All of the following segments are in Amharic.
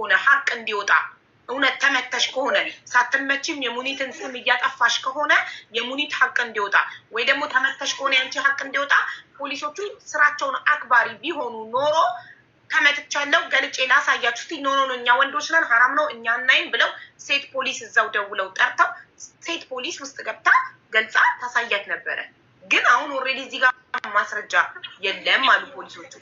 ከሆነ ሀቅ እንዲወጣ እውነት ተመተሽ ከሆነ ሳትመችም የሙኒትን ስም እያጠፋሽ ከሆነ የሙኒት ሀቅ እንዲወጣ ወይ ደግሞ ተመተሽ ከሆነ ያንቺ ሀቅ እንዲወጣ ፖሊሶቹ ስራቸውን አክባሪ ቢሆኑ ኖሮ ተመትቻለሁ ገልጬ ላሳያችሁ ኖ እኛ ወንዶች ነን ሀራም ነው እኛ እናይም ብለው ሴት ፖሊስ እዛው ደውለው ጠርተው ሴት ፖሊስ ውስጥ ገብታ ገልጻ ታሳያት ነበረ። ግን አሁን ኦልሬዲ እዚህ ጋር ማስረጃ የለም አሉ ፖሊሶቹ።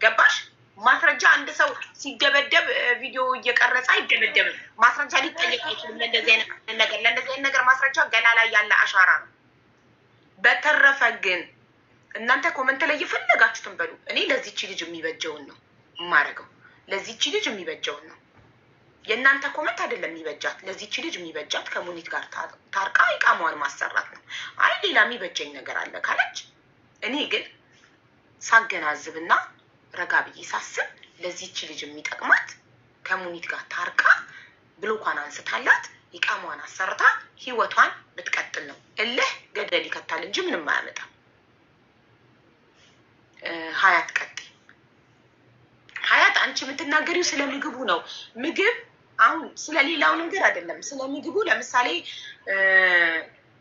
ገባሽ? ማስረጃ አንድ ሰው ሲደበደብ ቪዲዮ እየቀረጸ አይደበደብም። ማስረጃ ሊጠየቅ አይችልም። ለእንደዚህ አይነት ነገር ማስረጃ ገላ ላይ ያለ አሻራ ነው። በተረፈ ግን እናንተ ኮመንት ላይ የፈለጋችሁትን በሉ። እኔ ለዚህች ልጅ የሚበጀውን ነው የማደርገው። ለዚህች ልጅ የሚበጀውን ነው። የእናንተ ኮመንት አይደለም የሚበጃት። ለዚህች ልጅ የሚበጃት ከሙኒት ጋር ታርቃ ኢቃሟን ማሰራት ነው። አይ ሌላ የሚበጀኝ ነገር አለ ካለች፣ እኔ ግን ሳገናዝብና ረጋ ብዬ ሳስብ ለዚህች ልጅ የሚጠቅማት ከሙኒት ጋር ታርቃ ብሎኳን አንስታላት ኢቃሟን አሰርታ ህይወቷን ብትቀጥል ነው። እልህ ገደል ይከታል እንጂ ምንም አያመጣም። ሀያት ቀጥ ሀያት አንቺ የምትናገሪው ስለ ምግቡ ነው። ምግብ አሁን ስለሌላው ነገር አይደለም። ስለ ምግቡ ለምሳሌ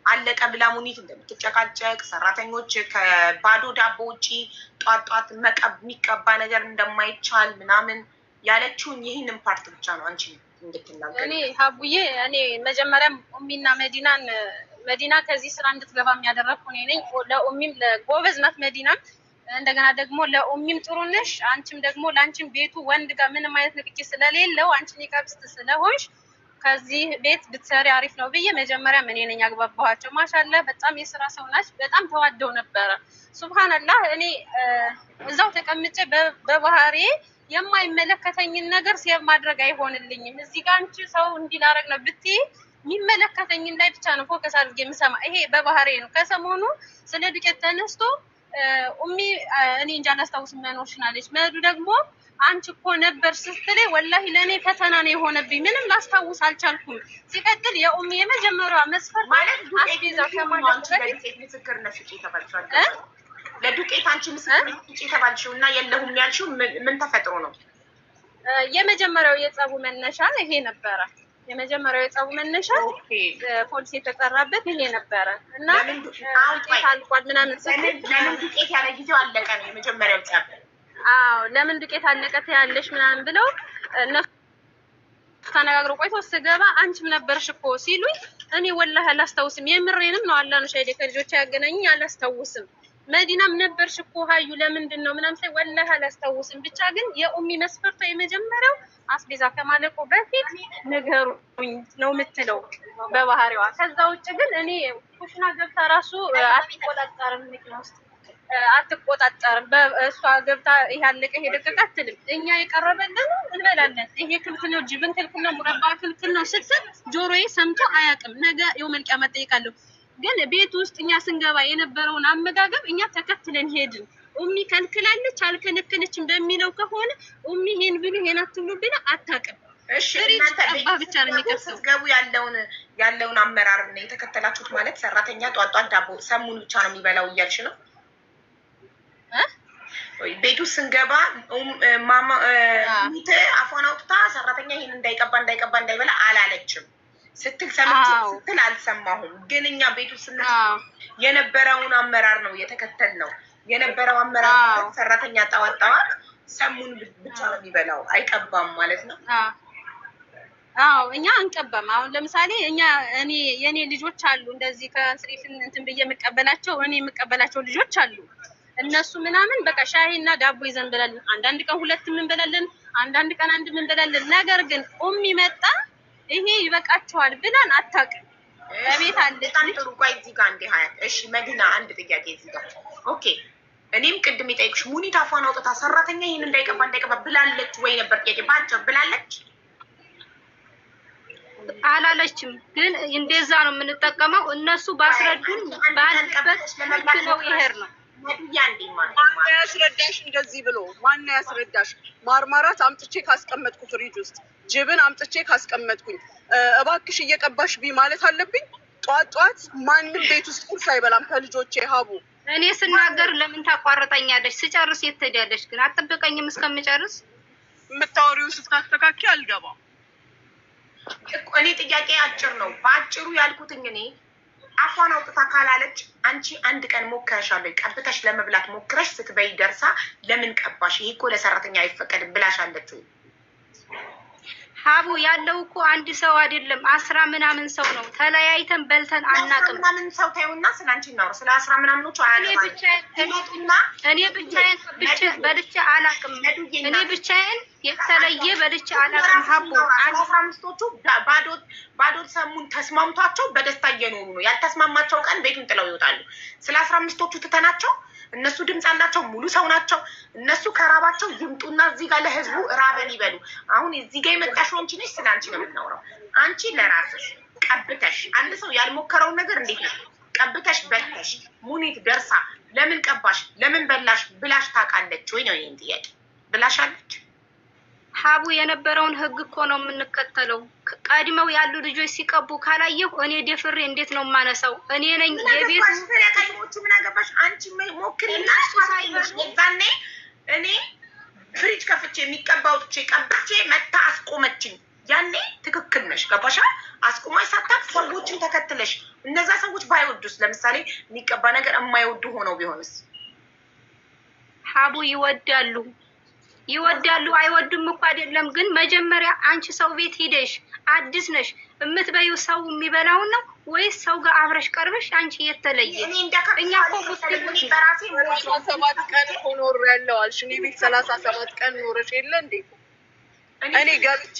አለቀ ብላ ሙኒት እንደምትጨቃጨቅ ሰራተኞች ከባዶ ዳቦ ውጪ ጧጧት የሚቀባ ነገር እንደማይቻል ምናምን ያለችውን ይህንን ፓርት ብቻ ነው አንቺ እንድትናገሪ። እኔ ሀቡዬ እኔ መጀመሪያም ኡሚና መዲና ከዚህ ስራ እንድትገባ የሚያደረግኩ እኔ ነኝ። ለኡሚም ለጎበዝ ናት መዲናም እንደገና ደግሞ ለኡሚም ጥሩ ነሽ። አንቺም ደግሞ ለአንቺም ቤቱ ወንድ ጋር ምንም አይነት ንክኪ ስለሌለው አንቺ ኒቃብስት ስለሆንሽ ከዚህ ቤት ብትሰሪ አሪፍ ነው ብዬ መጀመሪያ እኔ ነኝ ያግባባኋቸው። ማሻአላህ በጣም የስራ ሰው ናች። በጣም ተዋደው ነበረ። ሱብሃንአላህ እኔ እዛው ተቀምጬ በባህሪ የማይመለከተኝን ነገር ሴቭ ማድረግ አይሆንልኝም። እዚህ ጋር አንቺ ሰው እንዲላረግ ነው ብትይ የሚመለከተኝን ላይ ብቻ ነው ፎከስ አድርጌ የምሰማ። ይሄ በባህሪ ነው። ከሰሞኑ ስለ ዱቄት ተነስቶ ኡሚ እኔ እንጃ አላስታውስም መኖርሽን አለች። መዱ ደግሞ አንቺ እኮ ነበር ስትለኝ ወላሂ ለእኔ ፈተና ነው የሆነብኝ። ምንም ላስታውስ አልቻልኩም። ሲቀጥል የኡሚ የመጀመሪያዋ መስፈርት ማለት አስቤዛው ከማለት በፊት ምስክርነት ስጪ ተባልሻል። ለዱቄት አንቺ ምስክርነት ስጪ ተባልሽው እና የለሁም ያልሽው ምን ተፈጥሮ ነው? የመጀመሪያው የጸቡ መነሻ ይሄ ነበረ። የመጀመሪያው የጸቡ መነሻ ፖሊስ የተጠራበት ይሄ ነበረ እና ዱቄት አልቋል ምናምን ስትል ለምን ዱቄት ያለ ጊዜው አለቀ ነው የመጀመሪያው ጸብ። አዎ ለምን ዱቄት አለቀት ያለሽ ምናምን ብለው እነሱ ተነጋግረው ቆይቶ ስገባ አንቺም ነበርሽ እኮ ሲሉኝ እኔ ወላሂ አላስታውስም። የምሬንም ነው አላህ ነው ሻይዴ ከልጆች ያገናኘኝ አላስታውስም። መዲናም ነበርሽ እኮ ሀዩ ለምንድን ነው ምናምን ሳይ ወላሂ አላስታውስም። ብቻ ግን የኡሚ መስፈርቷ የመጀመሪያው አስቤዛ ከማለቁ በፊት ንገሩኝ ነው የምትለው በባህሪዋ። ከዛ ውጭ ግን እኔ ኩሽና ገብታ ራሱ አትቆጣጠርም መኪና ውስጥ አትቆጣጠርም። በእሷ ገብታ ያለቀ ሄደቀቅ አትልም። እኛ የቀረበልን እንበላለን። ይሄ ክልክል ነው፣ ጅብን ክልክል ነው፣ ሙረባ ክልክል ነው ስትል ጆሮዬ ሰምቶ አያውቅም። ነገ የውመል ቂያማ እጠይቃለሁ። ግን ቤት ውስጥ እኛ ስንገባ የነበረውን አመጋገብ እኛ ተከትለን ሄድን። ኡሚ ከልክላለች አልከለከለችም በሚለው ከሆነ ኡሚ ይሄን ብሉ ይሄን አትብሉ ብላ አታውቅም። እሺ እናንተ ብቻ ነው የሚከሰው። ገቡ ያለውን አመራር ነው የተከተላችሁት ማለት ሰራተኛ ጧጧት ዳቦ ሰሙን ብቻ ነው የሚበላው እያልሽ ነው? ቤቱ ስንገባ ማማ ሚተ አፏን አውጥታ ሰራተኛ ይሄን እንዳይበላ አላለችም ስትል ስትል አልሰማሁም። ግን እኛ ቤቱ ስንል የነበረውን አመራር ነው የተከተልነው። የነበረው አመራር ሰራተኛ ጣዋጣዋት ሰሙን ብቻ ነው የሚበላው አይቀባም ማለት ነው። አዎ እኛ አንቀባም። አሁን ለምሳሌ የኔ ልጆች አሉ እንደዚህ ከስሪፍን እንትን ብዬ የምቀበላቸው የምቀበላቸው ልጆች አሉ። እነሱ ምናምን በቃ ሻይና ዳቦ ይዘን እንበላለን። አንዳንድ ቀን ሁለትም እንበላለን፣ አንዳንድ ቀን አንድም እንበላለን። ነገር ግን ኡሚ መጣ ይሄ ይበቃቸዋል ብለን አታውቅም። በቤት አለ በጣም ጥሩ። ቆይ እዚህ ጋር እንደ ሀያት እሺ መዲና አንድ ጥያቄ እዚህ ጋር ኦኬ። እኔም ቅድም የጠየቅሽ ሙኒት አፏን አውጥታ ሰራተኛ ይሄን እንዳይቀባ ብላለች ወይ ነበር ጥያቄ። ባጭር ብላለች አላለችም። ግን እንደዛ ነው የምንጠቀመው። እነሱ ባስረዱን ባልበት ነው ይሄር ነው ማን ያስረዳሽ እንደዚህ ብሎ? ማን ያስረዳሽ? ማርማራት አምጥቼ ካስቀመጥኩ ፍሪጅ ውስጥ ጅብን አምጥቼ ካስቀመጥኩኝ እባክሽ እየቀባሽ ቢ ማለት አለብኝ? ጧት ማንም ቤት ውስጥ ቁርስ አይበላም ከልጆቼ ሀቡ። እኔ ስናገር ለምን ታቋርጠኛለሽ? ስጨርስ የት ትሄዳለሽ? ግን አትጠብቀኝም እስከምጨርስ? የምታወሪው ስታስተካኪ አልገባም። እኔ ጥያቄ አጭር ነው። በአጭሩ ያልኩትኝ እኔ አፏን አውጥታ ካላለች አንቺ አንድ ቀን ሞክረሻል፣ ቀብተሽ ለመብላት ሞክረሽ ስትበይ ደርሳ ለምን ቀባሽ? ይሄ እኮ ለሰራተኛ አይፈቀድም ብላሻለች ወይ? ሀቡ ያለው እኮ አንድ ሰው አይደለም 10 ምናምን ሰው ነው። ተለያይተን በልተን አናውቅም። ምናምን ሰው ታዩና ስላንቺ ነው ስለ 10 ምናምኖቹ አያለማና እኔ ብቻዬን በልቼ አላውቅም። እኔ ብቻዬን የተለየ በልቼ አላውቅም። ሀቡ 15ቶቹ ባዶ ሰሙን ተስማምቷቸው በደስታ እየኖሩ ነው። ያልተስማማቸው ቀን ቤቱን ጥለው ይወጣሉ። ስለ 15ቶቹ ትተናቸው እነሱ ድምፅ አላቸው፣ ሙሉ ሰው ናቸው። እነሱ ከራባቸው ይምጡና እዚህ ጋር ለህዝቡ ራበን ይበሉ። አሁን እዚህ ጋር የመጣሽው አንቺ ነሽ። ስለ አንቺ ነው የምናወራው። አንቺ ለራስሽ ቀብተሽ አንድ ሰው ያልሞከረውን ነገር እንዴት ነው ቀብተሽ በልተሽ ሙኒት ደርሳ ለምን ቀባሽ ለምን በላሽ ብላሽ ታውቃለች ወይ ነው ይሄን ጥያቄ። ብላሻለች? ሀቡ የነበረውን ህግ እኮ ነው የምንከተለው። ቀድመው ያሉ ልጆች ሲቀቡ ካላየሁ እኔ ደፍሬ እንዴት ነው የማነሳው? እኔ ነኝ የቤት ቀድሞቹ ምን አገባሽ አንቺ? ሞክሪና ሳይሽ የዛኔ እኔ ፍሪጅ ከፍቼ የሚቀባውጥቼ ቀብቼ መታ አስቆመችኝ። ያኔ ትክክል ነሽ። ገባሻ? አስቆማሽ ሳታቅ ሰዎችን ተከትለሽ እነዛ ሰዎች ባይወዱስ? ለምሳሌ የሚቀባ ነገር የማይወዱ ሆነው ቢሆንስ? ሀቡ ይወዳሉ አይወዱም እኮ አይደለም። ግን መጀመሪያ አንቺ ሰው ቤት ሂደሽ አዲስ ነሽ የምትበይው ሰው የሚበላውን ነው ወይስ ሰው ጋር አብረሽ ቀርበሽ አንቺ የተለየ? እኛ እኮ ሙስሊሞች በራሴ 37 ቀን ሆኖር ያለው አልሽ። እኔ ቤት 37 ቀን ኖረሽ የለ እንዴ? እኔ ገብቼ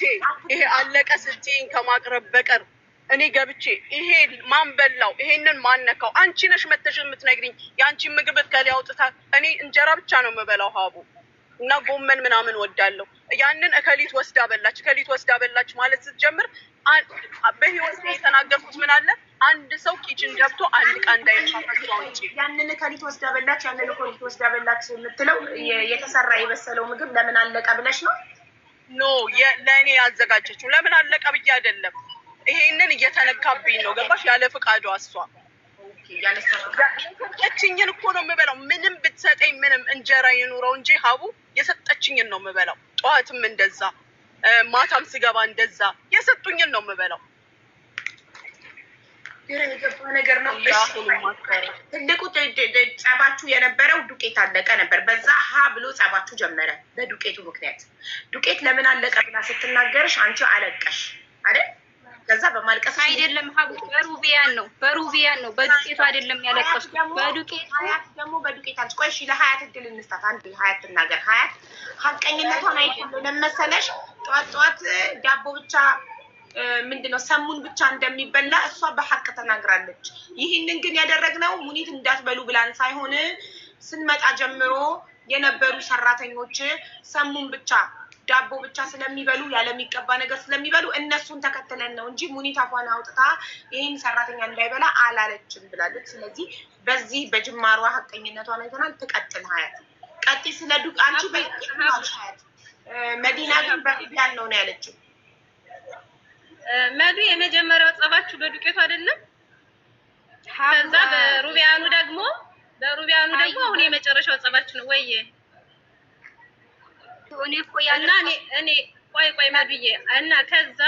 ይሄ አለቀ ስትይኝ ከማቅረብ በቀር እኔ ገብቼ ይሄ ማን በላው ይሄንን ማን ነካው? አንቺ ነሽ መተሽ የምትነግሪኝ። የአንቺ ምግብ ከላይ አውጥታ እኔ እንጀራ ብቻ ነው የምበላው ሀቡ እና ጎመን ምናምን ወዳለሁ። ያንን እከሊት ወስዳ በላች ማለት ስትጀምር በህይወት ላይ የተናገርኩት ምን አለ? አንድ ሰው ኪችን ገብቶ አንድ ቀን እንዳይፋፈሱ አንቺ ያንን እከሊት ወስዳ በላች የምትለው የተሰራ የበሰለው ምግብ ለምን አለቀ ብለሽ ነው? ኖ ለእኔ ያዘጋጀችው ለምን አለቀ ብዬ አይደለም። ይሄንን እየተነካብኝ ነው። ገባሽ? ያለ ፍቃዷ እሷ የሰጠችኝን እኮ ነው የምበላው። ምንም ብትሰጠኝ ምንም እንጀራ ይኑረው እንጂ ሀቡ የሰጠችኝን ነው የምበላው። ጠዋትም እንደዛ ማታም ስገባ እንደዛ የሰጡኝን ነው የምበላው። የገባ ነገር ነው። ትልቁ ጸባችሁ የነበረው ዱቄት አለቀ ነበር። በዛ ሀ ብሎ ጸባችሁ ጀመረ በዱቄቱ ምክንያት። ዱቄት ለምን አለቀ ብላ ስትናገርሽ አንቺ አለቀሽ አይደል? ከዛ በማልቀስ አይደለም ሀቡ በሩቢያን ነው በዱቄቱ አይደለም ያለቀስኩት። በዱቄቱ ሀያት ደግሞ በዱቄት አልሽ። ቆይ እሺ ለሀያት እድል እንስጣት። አንድ ሀያት ትናገር። ሀያት ሀቀኝነቷን አይደለም ለመሰለሽ ጠዋት ዳቦ ብቻ ምንድነው ሰሙን ብቻ እንደሚበላ እሷ በሐቅ ተናግራለች። ይህንን ግን ያደረግነው ሙኒት እንዳትበሉ ብላን ሳይሆን ስንመጣ ጀምሮ የነበሩ ሰራተኞች ሰሙን ብቻ ዳቦ ብቻ ስለሚበሉ ያለሚቀባ ነገር ስለሚበሉ እነሱን ተከትለን ነው እንጂ ሙኒት አፏን አውጥታ ይህን ሰራተኛ እንዳይበላ አላለችም ብላለች። ስለዚህ በዚህ በጅማሯ ሀቀኝነቷን አይተናል። ትቀጥል ሀያት ቀጢ ስለ ዱቅ አንቺ በይቅናል ሀያት መዲና ግን በሩቢያን ነው ያለችው። መዱ የመጀመሪያው ጸባችሁ በዱቄቱ አይደለም? ከዛ በሩቢያኑ ደግሞ አሁን የመጨረሻው ጸባችሁ ነው ወይ? እኔ ቆይ መዱዬ እና ከዛ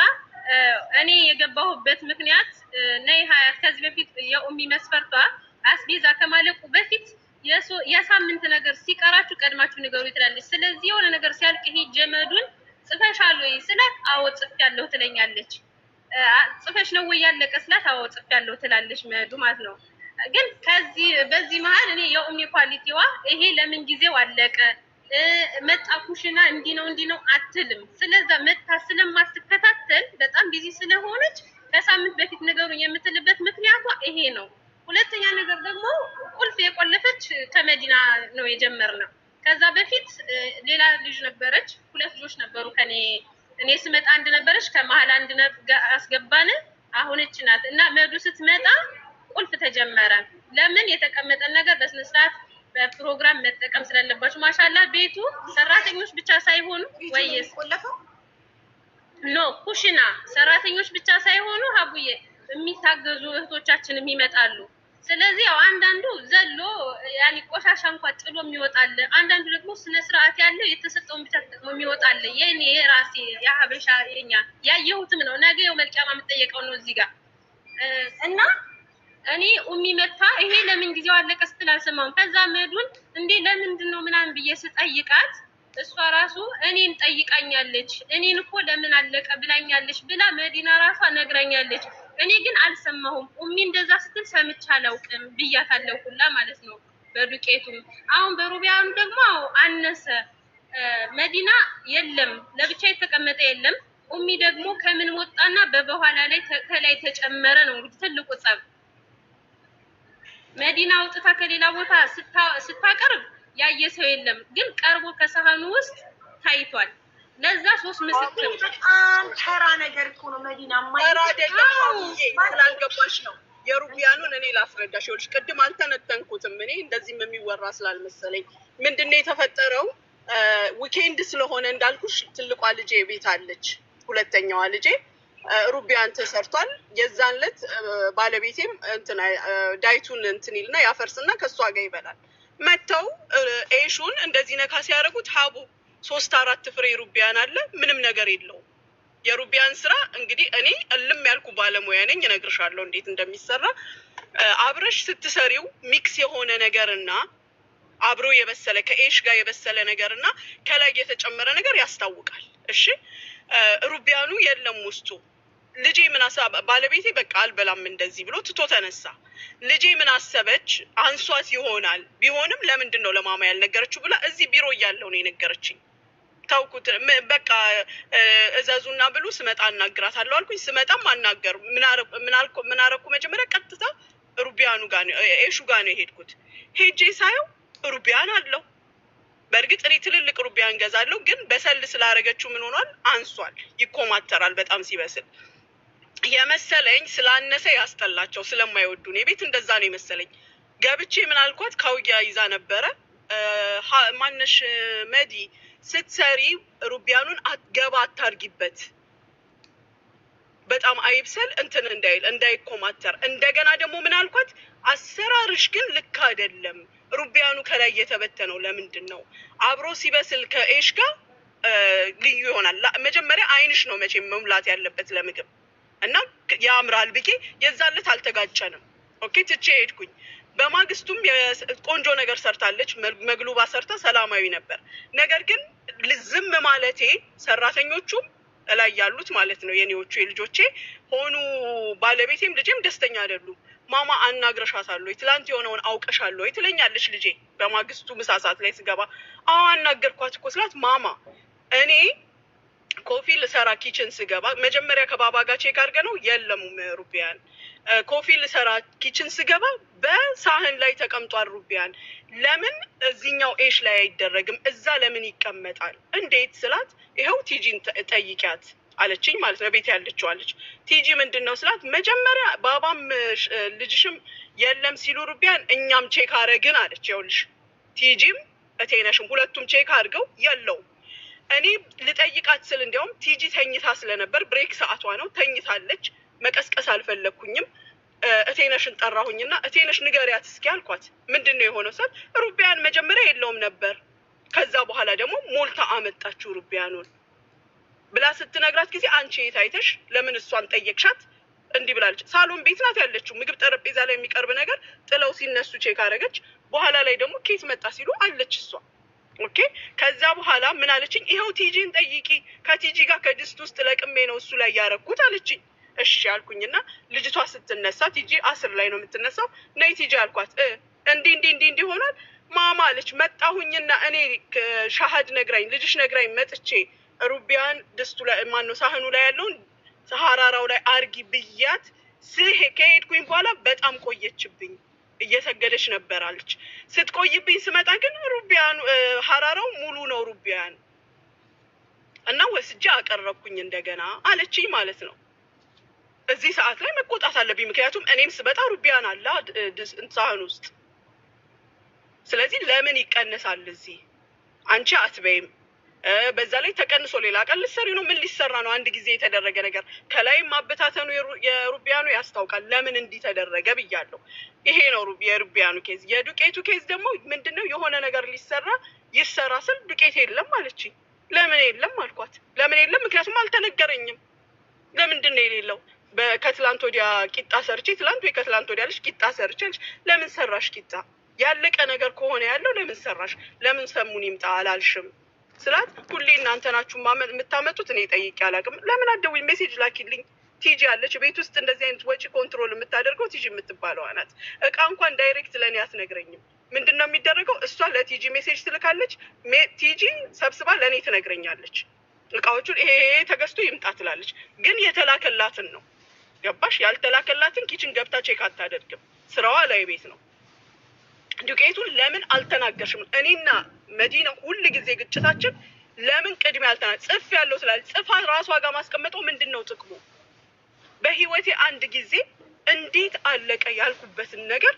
እኔ የገባሁበት ምክንያት ነይ ሀያት ከዚህ በፊት የኡሚ መስፈርቷ አስቤዛ ከማለቁ በፊት የሳምንት ነገር ሲቀራችሁ ቀድማችሁ ንገሩ ትላለች። ስለዚህ የሆነ ነገር ሲያልቅ ይሄ ጀመዱን ጽፈሻል ወይ ስላት አዎ ጽፌያለሁ ትለኛለች። ጽፈሽ ነው ወይ ያለቀ ስላት አዎ ጽፌያለሁ ትላለች መዱ ማለት ነው። ግን በዚህ መሀል እኔ የኡሚ ኳሊቲዋ ይሄ ለምን ጊዜው አለቀ መጣ ኩሽና እንዲህ ነው አትልም። ስለዛ መጣ ስለማትከታተል በጣም ቢዚ ስለሆነች ከሳምንት በፊት ነገሩን የምትልበት ምክንያቷ ይሄ ነው። ሁለተኛ ነገር ደግሞ ቁልፍ የቆለፈች ከመዲና ነው የጀመርነው። ከዛ በፊት ሌላ ልጅ ነበረች፣ ሁለት ልጆች ነበሩ ከኔ እኔ ስመጣ አንድ ነበረች፣ ከመሀል አንድ አስገባን። አሁን እቺ ናት እና መዱ ስትመጣ ቁልፍ ተጀመረ። ለምን የተቀመጠን ነገር በስነ ስርዓት በፕሮግራም መጠቀም ስላለባችሁ። ማሻአላ ቤቱ ሰራተኞች ብቻ ሳይሆኑ ወይስ ቆለፈው ኩሽና ሰራተኞች ብቻ ሳይሆኑ ሀቡዬ የሚታገዙ እህቶቻችንም ይመጣሉ። ስለዚህ ያው አንዳንዱ ዘሎ ያኒ ቆሻሻ እንኳን ጥሎ የሚወጣል፣ አንዳንዱ ደግሞ ስነ ስርዓት ያለው የተሰጠውን ብቻ ተጠቅሞ የሚወጣል። የኔ ራሴ ያሀበሻ የኛ ያየሁትም ነው። ነገ የው መልቂያማ የምጠየቀው ነው እዚህ ጋር እና እኔ ኡሚ መታ ይሄ ለምን ጊዜው አለቀ ስትል አልሰማሁም። ከዛ መዱን እንዴ ለምንድን ነው ምናምን ብዬ ስጠይቃት እሷ ራሱ እኔን ጠይቃኛለች። እኔን እኮ ለምን አለቀ ብላኛለች ብላ መዲና ራሷ ነግራኛለች። እኔ ግን አልሰማሁም። ኡሚ እንደዛ ስትል ሰምቼ አላውቅም ብያታለሁ ሁላ ማለት ነው። በዱቄቱም አሁን በሩቢያኑ ደግሞ አነሰ። መዲና የለም ለብቻ የተቀመጠ የለም። ኡሚ ደግሞ ከምን ወጣና በበኋላ ላይ ከላይ ተጨመረ ነው እንግዲህ ትልቁ ጸብ። መዲና አውጥታ ከሌላ ቦታ ስታቀርብ ያየ ሰው የለም፣ ግን ቀርቦ ከሰሃኑ ውስጥ ታይቷል። ለዛ ሶስት ምስክር በጣም ተራ ነገር እኮ ነው። መዲና ተራ አይደለም ስላልገባሽ ነው። የሩቢያኑን እኔ ላስረዳሽ። ይኸውልሽ ቅድም አልተነተንኩትም እኔ እንደዚህም የሚወራ ስላልመሰለኝ ምንድነው የተፈጠረው? ዊኬንድ ስለሆነ እንዳልኩሽ ትልቋ ልጄ ቤት አለች፣ ሁለተኛዋ ልጄ ሩቢያን ተሰርቷል። የዛን ዕለት ባለቤቴም እንትና ዳይቱን እንትን ይልና ያፈርስና ከሷ ጋር ይበላል። መተው ኤሹን እንደዚህ ነካ ሲያደርጉት ሀቡ 3-4 ፍሬ ሩቢያን አለ፣ ምንም ነገር የለውም። የሩቢያን ስራ እንግዲህ እኔ እልም ያልኩ ባለሙያ ነኝ፣ እነግርሻለሁ እንዴት እንደሚሰራ። አብረሽ ስትሰሪው ሚክስ የሆነ ነገርና አብሮ የበሰለ ከኤሽ ጋር የበሰለ ነገርና ከላይ የተጨመረ ነገር ያስታውቃል። እሺ ሩቢያኑ የለም ውስጡ። ልጄ ምን ባለቤቴ በቃ አልበላም እንደዚህ ብሎ ትቶ ተነሳ። ልጄ ምን አሰበች? አንሷት ይሆናል፣ ቢሆንም ለምንድን ነው ለማማ ያልነገረችው ብላ እዚህ ቢሮ እያለሁ ነው የነገረችኝ። ታውቁት በቃ እዘዙና ብሉ፣ ስመጣ አናግራታለሁ አልኩኝ። ስመጣም አናገሩ። ምን አረኩ? መጀመሪያ ቀጥታ ሩቢያኑ ጋር ነው ኤሹ ጋር ነው የሄድኩት። ሄጄ ሳየው ሩቢያን አለው። በእርግጥ እኔ ትልልቅ ሩቢያን ገዛለሁ፣ ግን በሰል ስላረገችው ምን ሆኗል? አንሷል፣ ይኮማተራል በጣም ሲበስል የመሰለኝ። ስላነሰ ያስጠላቸው ስለማይወዱ ነው ቤት እንደዛ ነው የመሰለኝ። ገብቼ ምን አልኳት? ካውያ ይዛ ነበረ። ማነሽ መዲ ስትሰሪ ሩቢያኑን አትገባ አታርጊበት፣ በጣም አይብሰል እንትን እንዳይል እንዳይኮማተር። እንደገና ደግሞ ምን አልኳት? አሰራርሽ ግን ልክ አይደለም። ሩቢያኑ ከላይ የተበተነው ለምንድን ነው? አብሮ ሲበስል ከኤሽ ጋር ልዩ ይሆናል። መጀመሪያ አይንሽ ነው መቼም መሙላት ያለበት ለምግብ እና ያምራል ብዬ የዛለት አልተጋጨንም። ኦኬ ትቼ ሄድኩኝ። በማግስቱም ቆንጆ ነገር ሰርታለች፣ መግሉባ ሰርታ ሰላማዊ ነበር። ነገር ግን ዝም ማለቴ ሰራተኞቹም እላይ ያሉት ማለት ነው የኔዎቹ የልጆቼ ሆኑ ባለቤቴም ልጄም ደስተኛ አይደሉም። ማማ አናግረሻታለሁ ወይ? ትላንት የሆነውን አውቀሻለሁ ወይ ትለኛለች ልጄ። በማግስቱ ምሳ ሰዓት ላይ ስገባ አናገርኳት እኮ ስላት ማማ እኔ ኮፊ ልሰራ ኪችን ስገባ መጀመሪያ ከባባ ጋር ቼክ አድርገ ነው የለም ሩቢያን። ኮፊ ልሰራ ኪችን ስገባ በሳህን ላይ ተቀምጧል ሩቢያን። ለምን እዚህኛው ኤሽ ላይ አይደረግም? እዛ ለምን ይቀመጣል? እንዴት ስላት ይኸው ቲጂን ጠይቂያት አለችኝ ማለት ነው። ቤት ያለችው አለች። ቲጂ ምንድን ነው ስላት መጀመሪያ ባባም ልጅሽም የለም ሲሉ ሩቢያን እኛም ቼክ አረግን አለች። ይኸውልሽ ቲጂም እቴነሽም ሁለቱም ቼክ አድርገው የለውም። እኔ ልጠይቃት ስል እንዲያውም ቲጂ ተኝታ ስለነበር ብሬክ ሰዓቷ ነው ተኝታለች። መቀስቀስ አልፈለግኩኝም። እቴነሽን ጠራሁኝና እቴነሽ ንገሪያት እስኪ አልኳት። ምንድን ነው የሆነው ስል ሩቢያን መጀመሪያ የለውም ነበር፣ ከዛ በኋላ ደግሞ ሞልታ አመጣችው ሩቢያኑን ብላ ስትነግራት ጊዜ አንቺ የት አይተሽ ለምን እሷን ጠየቅሻት? እንዲህ ብላለች። ሳሎን ቤት ናት ያለችው። ምግብ ጠረጴዛ ላይ የሚቀርብ ነገር ጥለው ሲነሱ ቼክ አደረገች። በኋላ ላይ ደግሞ ኬት መጣ ሲሉ አለች እሷ። ኦኬ ከዛ በኋላ ምን አለችኝ? ይኸው ቲጂን ጠይቂ፣ ከቲጂ ጋር ከድስት ውስጥ ለቅሜ ነው እሱ ላይ ያረኩት አለችኝ። እሺ አልኩኝና ልጅቷ ስትነሳ ቲጂ 10 ላይ ነው የምትነሳው። ነይ ቲጂ አልኳት። እንዲህ ሆኗል ማማ አለች። መጣሁኝና እኔ ሻሃድ ነግራኝ ልጅሽ ነግራኝ መጥቼ ሩቢያን ድስቱ ላይ ማነው ሳህኑ ላይ ያለውን ሀራራው ላይ አርጊ ብያት ከሄድኩኝ በኋላ በጣም ቆየችብኝ። እየሰገደች ነበር አለች። ስትቆይብኝ ስመጣ ግን ሩቢያን ሀራራው ሙሉ ነው ሩቢያን እና ወስጄ አቀረብኩኝ እንደገና አለችኝ ማለት ነው። እዚህ ሰዓት ላይ መቆጣት አለብኝ፣ ምክንያቱም እኔም ስመጣ ሩቢያን አለ ሳህን ውስጥ። ስለዚህ ለምን ይቀነሳል? እዚህ አንቺ አትበይም በዛ ላይ ተቀንሶ ሌላ ቀን ልትሰሪ ነው። ምን ሊሰራ ነው? አንድ ጊዜ የተደረገ ነገር ከላይ ማበታተኑ የሩቢያኑ ያስታውቃል። ለምን እንዲህ ተደረገ ብያለሁ። ይሄ ነው የሩቢያኑ ኬዝ። የዱቄቱ ኬዝ ደግሞ ምንድነው? የሆነ ነገር ሊሰራ ይሰራ ስል ዱቄት የለም አለችኝ። ለምን የለም አልኳት። ለምን የለም? ምክንያቱም አልተነገረኝም። ለምንድን ነው የሌለው? ከትላንት ወዲያ ቂጣ ሰርቼ ትላንት ወይ ከትላንት ወዲያ ልጅ ቂጣ ሰርቼ ልጅ ለምን ሰራሽ ቂጣ? ያለቀ ነገር ከሆነ ያለው ለምን ሰራሽ? ለምን ሰሙን ይምጣ አላልሽም ስላት፣ ሁሌ እናንተ ናችሁ የምታመጡት፣ እኔ ጠይቄ አላውቅም። ለምን አትደውይ? ሜሴጅ ላኪልኝ። ቲጂ አለች ቤት ውስጥ እንደዚህ አይነት ወጪ ኮንትሮል የምታደርገው ቲጂ የምትባለው ናት። እቃ እንኳን ዳይሬክት ለእኔ አትነግረኝም። ምንድን ነው የሚደረገው? እሷ ለቲጂ ሜሴጅ ትልካለች። ቲጂ ሰብስባ ለእኔ ትነግረኛለች። እቃዎቹን ይሄ ተገዝቶ ይምጣ ትላለች። ግን የተላከላትን ነው። ገባሽ? ያልተላከላትን ኪችን ገብታ ቼክ አታደርግም። ስራዋ ላይ ቤት ነው። ዱቄቱን ለምን አልተናገርሽም? እኔና መዲና ሁል ጊዜ ግጭታችን ለምን ቅድሚያ ጽፍ ያለው ስላለች ጽፋ ራሷ ጋር ማስቀመጠው ምንድን ነው ጥቅሙ? በህይወቴ አንድ ጊዜ እንዴት አለቀ ያልኩበትን ነገር